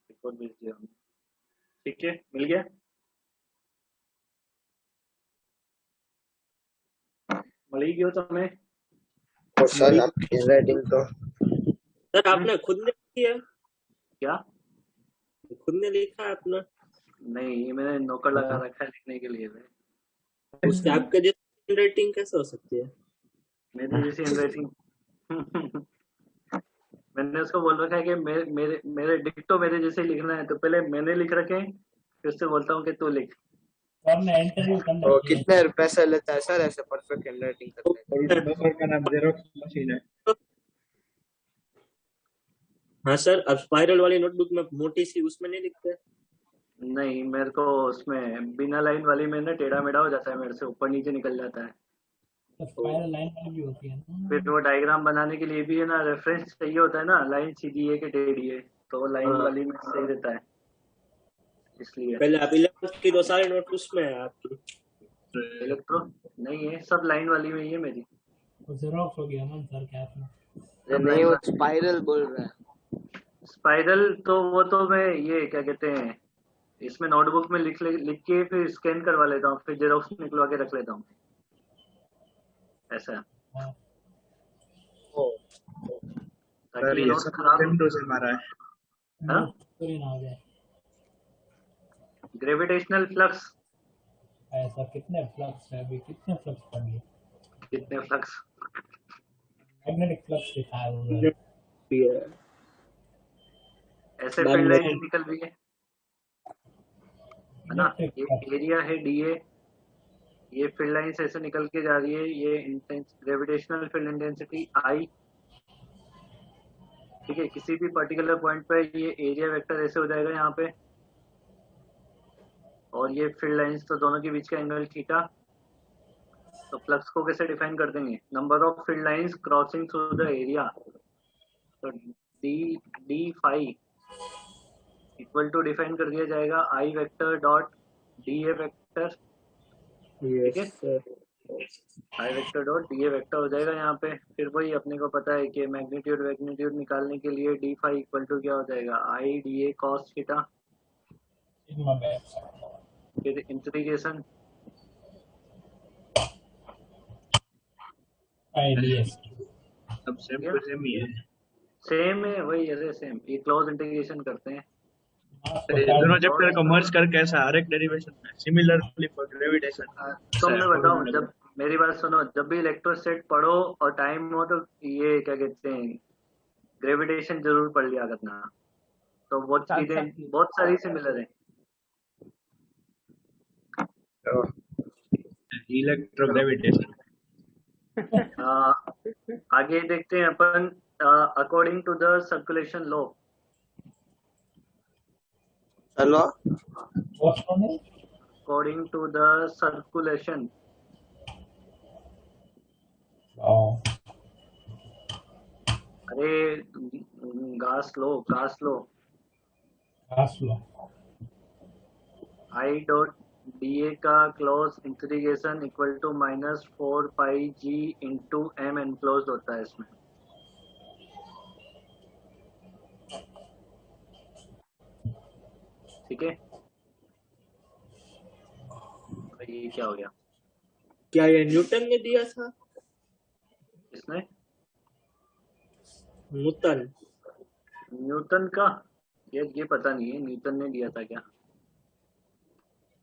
Speaker 1: एक और भेज दिया हमने, ठीक है, मिल गया। मिल गया तो हमें।
Speaker 5: और सर आपकी राइटिंग तो
Speaker 3: सर आपने खुद ने लिखी है
Speaker 1: क्या,
Speaker 3: खुद ने लिखा है अपना?
Speaker 1: नहीं, ये मैंने नौकर लगा रखा है लिखने के लिए।
Speaker 3: उसके आपके जैसे रेटिंग कैसे हो सकती है?
Speaker 1: मेरी जैसी हैंडराइटिंग मैंने उसको बोल रखा है कि मेरे मेरे डिक्टो मेरे जैसे लिखना है, तो पहले मैंने लिख रखे हैं, फिर उससे बोलता हूँ कि तू लिख।
Speaker 4: सर ने इंटरव्यू
Speaker 5: तो
Speaker 4: कंडक्ट किया
Speaker 5: कितने पैसे लेता है सर ऐसे परफेक्ट हैंडराइटिंग करने
Speaker 2: और बफर का नाम जेरोक्स मशीन है।
Speaker 3: हाँ सर, अब स्पाइरल वाली नोटबुक में मोटी सी उसमें नहीं लिखते?
Speaker 1: नहीं, मेरे को उसमें बिना लाइन वाली में ना टेढ़ा मेढ़ा हो जाता है, मेरे से ऊपर नीचे निकल जाता है।
Speaker 4: तो स्पाइरल लाइन वाली भी होती है ना।
Speaker 1: फिर वो डायग्राम बनाने के लिए भी है ना, रेफरेंस चाहिए होता है ना, लाइन सीधी है कि टेढ़ी है, तो लाइन
Speaker 3: हाँ।
Speaker 1: वाली में सही रहता है, इसलिए।
Speaker 3: पहले आप 11th की तो सारे नोट उसमें है आपकी।
Speaker 1: इलेक्ट्रो नहीं है, सब लाइन वाली में ही है मेरी।
Speaker 4: तो जेरोक्स हो गया मन सर क्या आपने?
Speaker 5: नहीं वो स्पाइरल बोल रहा है।
Speaker 1: स्पाइरल तो वो तो मैं ये क्या कहते हैं, इसमें नोटबुक में लिख के फिर स्कैन करवा लेता हूँ, फिर जेरोक्स निकलवा के रख लेता हूँ, ऐसा। ताकि ये
Speaker 2: ये
Speaker 1: नोट्स
Speaker 2: सब
Speaker 1: खराब
Speaker 2: सेम टू सेम आ रहा है।
Speaker 1: हाँ?
Speaker 4: स्क्रीन आ गया।
Speaker 1: ग्रेविटेशनल फ्लक्स
Speaker 4: ऐसा कितने फ्लक्स है अभी? कितने फ्लक्स पड़ गए?
Speaker 1: कितने फ्लक्स?
Speaker 4: मैग्नेटिक फ्लक्स दिखाया हुआ है।
Speaker 1: ऐसे फील्ड लाइन निकल रही है ना, ये एरिया है डीए, ये फील्ड लाइन से ऐसे निकल के जा रही है, ये ग्रेविटेशनल फील्ड इंटेंसिटी आई, ठीक है। किसी भी पर्टिकुलर पॉइंट पे ये एरिया वेक्टर ऐसे हो जाएगा यहाँ पे, और ये फील्ड लाइंस तो दोनों के बीच का एंगल थीटा। तो फ्लक्स को कैसे डिफाइन कर देंगे? Number of field lines crossing through the area, तो D phi equal to define कर दिया जाएगा I vector dot D A vector, ठीक है। I vector dot D A vector हो जाएगा यहाँ पे। फिर वही अपने को पता है कि मैग्नीट्यूड निकालने के लिए डी फाई इक्वल टू क्या हो जाएगा, I D A cos theta, फिर इंटीग्रेशन
Speaker 2: सब सेम टू सेम ही है।
Speaker 1: सेम है वही, ऐसे सेम, ये क्लोज इंटीग्रेशन करते हैं।
Speaker 2: दोनों चैप्टर को मर्ज करके ऐसा हर एक डेरिवेशन में सिमिलरली फॉर ग्रेविटेशन।
Speaker 1: तो मैं बताऊं, जब मेरी बात सुनो, जब भी इलेक्ट्रोस्टैट पढ़ो और टाइम हो तो ये क्या कहते हैं, ग्रेविटेशन जरूर पढ़ लिया करना, तो बहुत चीजें बहुत सारी सिमिलर है।
Speaker 2: इलेक्ट्रोग्रेविटेशन।
Speaker 1: आगे देखते हैं अपन, according to the circulation law.
Speaker 5: चलो
Speaker 1: अकॉर्डिंग टू द सर्कुलेशन, अरे Gauss law I dot D A का close integration equal to -4 pi G into M enclose होता है इसमें, ठीक है। ये क्या हो गया?
Speaker 3: क्या ये न्यूटन ने दिया था?
Speaker 1: इसने
Speaker 3: न्यूटन
Speaker 1: का ये पता नहीं है, न्यूटन ने दिया था क्या,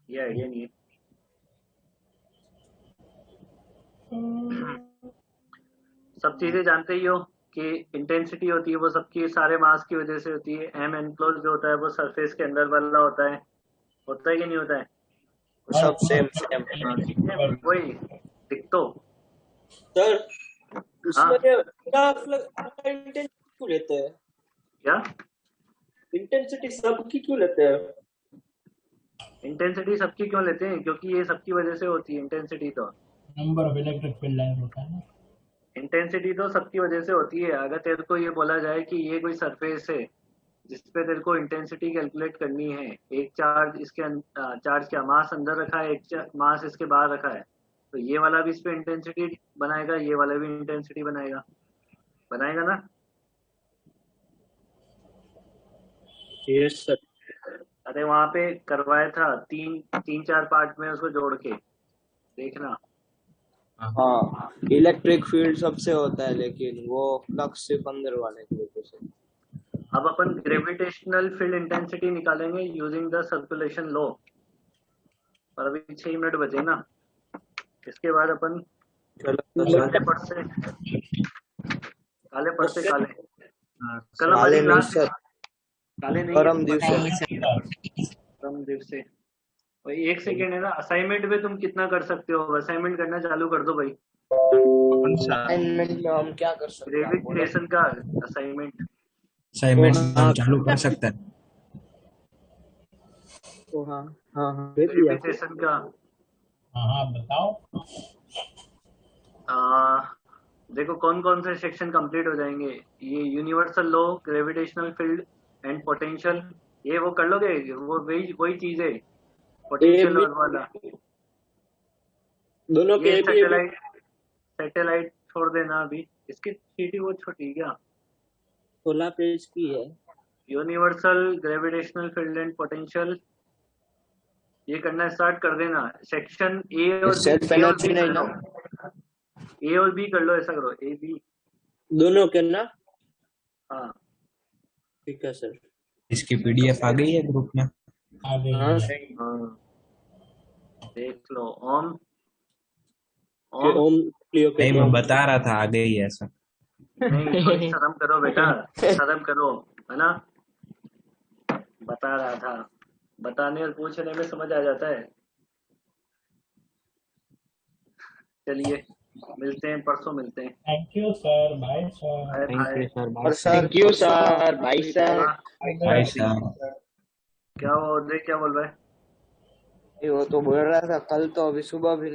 Speaker 1: ये आइडिया नहीं है। सब चीजें जानते ही हो कि इंटेंसिटी होती है वो सबकी सारे मास की वजह से होती है। एम एनक्लोज जो होता है वो सरफेस के अंदर वाला होता है कि नहीं होता है?
Speaker 5: सब सेम
Speaker 1: वही दिखतो
Speaker 3: सर, उसमें इंटेंसिटी क्यों लेते हैं?
Speaker 1: क्या
Speaker 3: इंटेंसिटी सबकी क्यों लेते हैं?
Speaker 1: इंटेंसिटी सबकी क्यों लेते हैं? क्योंकि ये सबकी वजह से होती है इंटेंसिटी, तो
Speaker 4: number of electric field line होता है ना।
Speaker 1: इंटेंसिटी तो सबकी वजह से होती है। अगर तेरे को ये बोला जाए कि ये कोई सरफेस है जिसपे तेरे को इंटेंसिटी कैलकुलेट करनी है, एक चार्ज इसके चार्ज क्या मास अंदर रखा है, एक मास इसके बाहर रखा है, तो ये वाला भी इस पे इंटेंसिटी बनाएगा, ये वाला भी इंटेंसिटी बनाएगा ना।
Speaker 3: Yes sir.
Speaker 1: अरे वहां पे करवाया था, तीन चार पार्ट में उसको जोड़ के देखना।
Speaker 5: हाँ, इलेक्ट्रिक फील्ड सबसे होता है, लेकिन वो फ्लक्स सिर्फ अंदर वाले की वजह से।
Speaker 1: अब अपन ग्रेविटेशनल फील्ड इंटेंसिटी निकालेंगे यूजिंग द सर्कुलेशन लॉ, पर अभी 6 मिनट बचे ना। इसके बाद अपन काले पर्स से काले कल हमारी
Speaker 5: काले नहीं
Speaker 1: क्लास
Speaker 5: सर,
Speaker 1: काले नहीं
Speaker 5: परम दिवस
Speaker 1: परम दिवस से भाई 1 सेकेंड है ना। असाइनमेंट में तुम कितना कर सकते हो? असाइनमेंट करना चालू कर दो भाई।
Speaker 2: कौन सा
Speaker 5: असाइनमेंट में हम क्या कर सकते हैं?
Speaker 1: ग्रेविटेशन का असाइनमेंट
Speaker 7: असाइनमेंट हम चालू कर सकते हैं।
Speaker 5: हाँ हाँ हाँ भेज दिया।
Speaker 1: ग्रेविटेशन का
Speaker 4: हाँ बताओ।
Speaker 1: देखो कौन कौन से सेक्शन कंप्लीट हो जाएंगे। ये universal law, gravitational field and potential, ये वो कर लोगे? वो वही चीज है, पोटेंशियल और वाला।
Speaker 3: दोनों के
Speaker 1: ये
Speaker 3: भी
Speaker 1: सैटेलाइट छोड़ देना अभी, इसकी सीटी वो छोटी क्या
Speaker 3: 16 पेज की है।
Speaker 1: Universal, gravitational field and potential, ये करना स्टार्ट कर देना। सेक्शन ए और
Speaker 5: सेल्फ एनर्जी नहीं ना?
Speaker 1: ए और बी कर लो, ऐसा करो ए बी
Speaker 3: दोनों के ना?
Speaker 1: हाँ
Speaker 3: ठीक है सर।
Speaker 7: इसकी पीडीएफ आ गई है ग्रुप में।
Speaker 4: आ गई
Speaker 3: हाँ
Speaker 4: है।
Speaker 1: देख लो। ओम
Speaker 3: ओम क्लियो
Speaker 7: नहीं, मैं बता रहा था आ गई है ऐसा।
Speaker 1: नहीं, थोड़ी शर्म करो बेटा, शर्म करो, है ना। बता रहा था, बताने और पूछने में समझ आ जाता है। चलिए मिलते हैं, परसों मिलते हैं।
Speaker 4: Thank you sir, bye sir.
Speaker 8: Thank you sir, bye.
Speaker 5: और थैंक यू सर, भाई सर।
Speaker 7: भाई साहब
Speaker 1: क्या वो क्या बोल रहा है?
Speaker 5: वो तो बोल रहा था कल तो अभी सुबह भी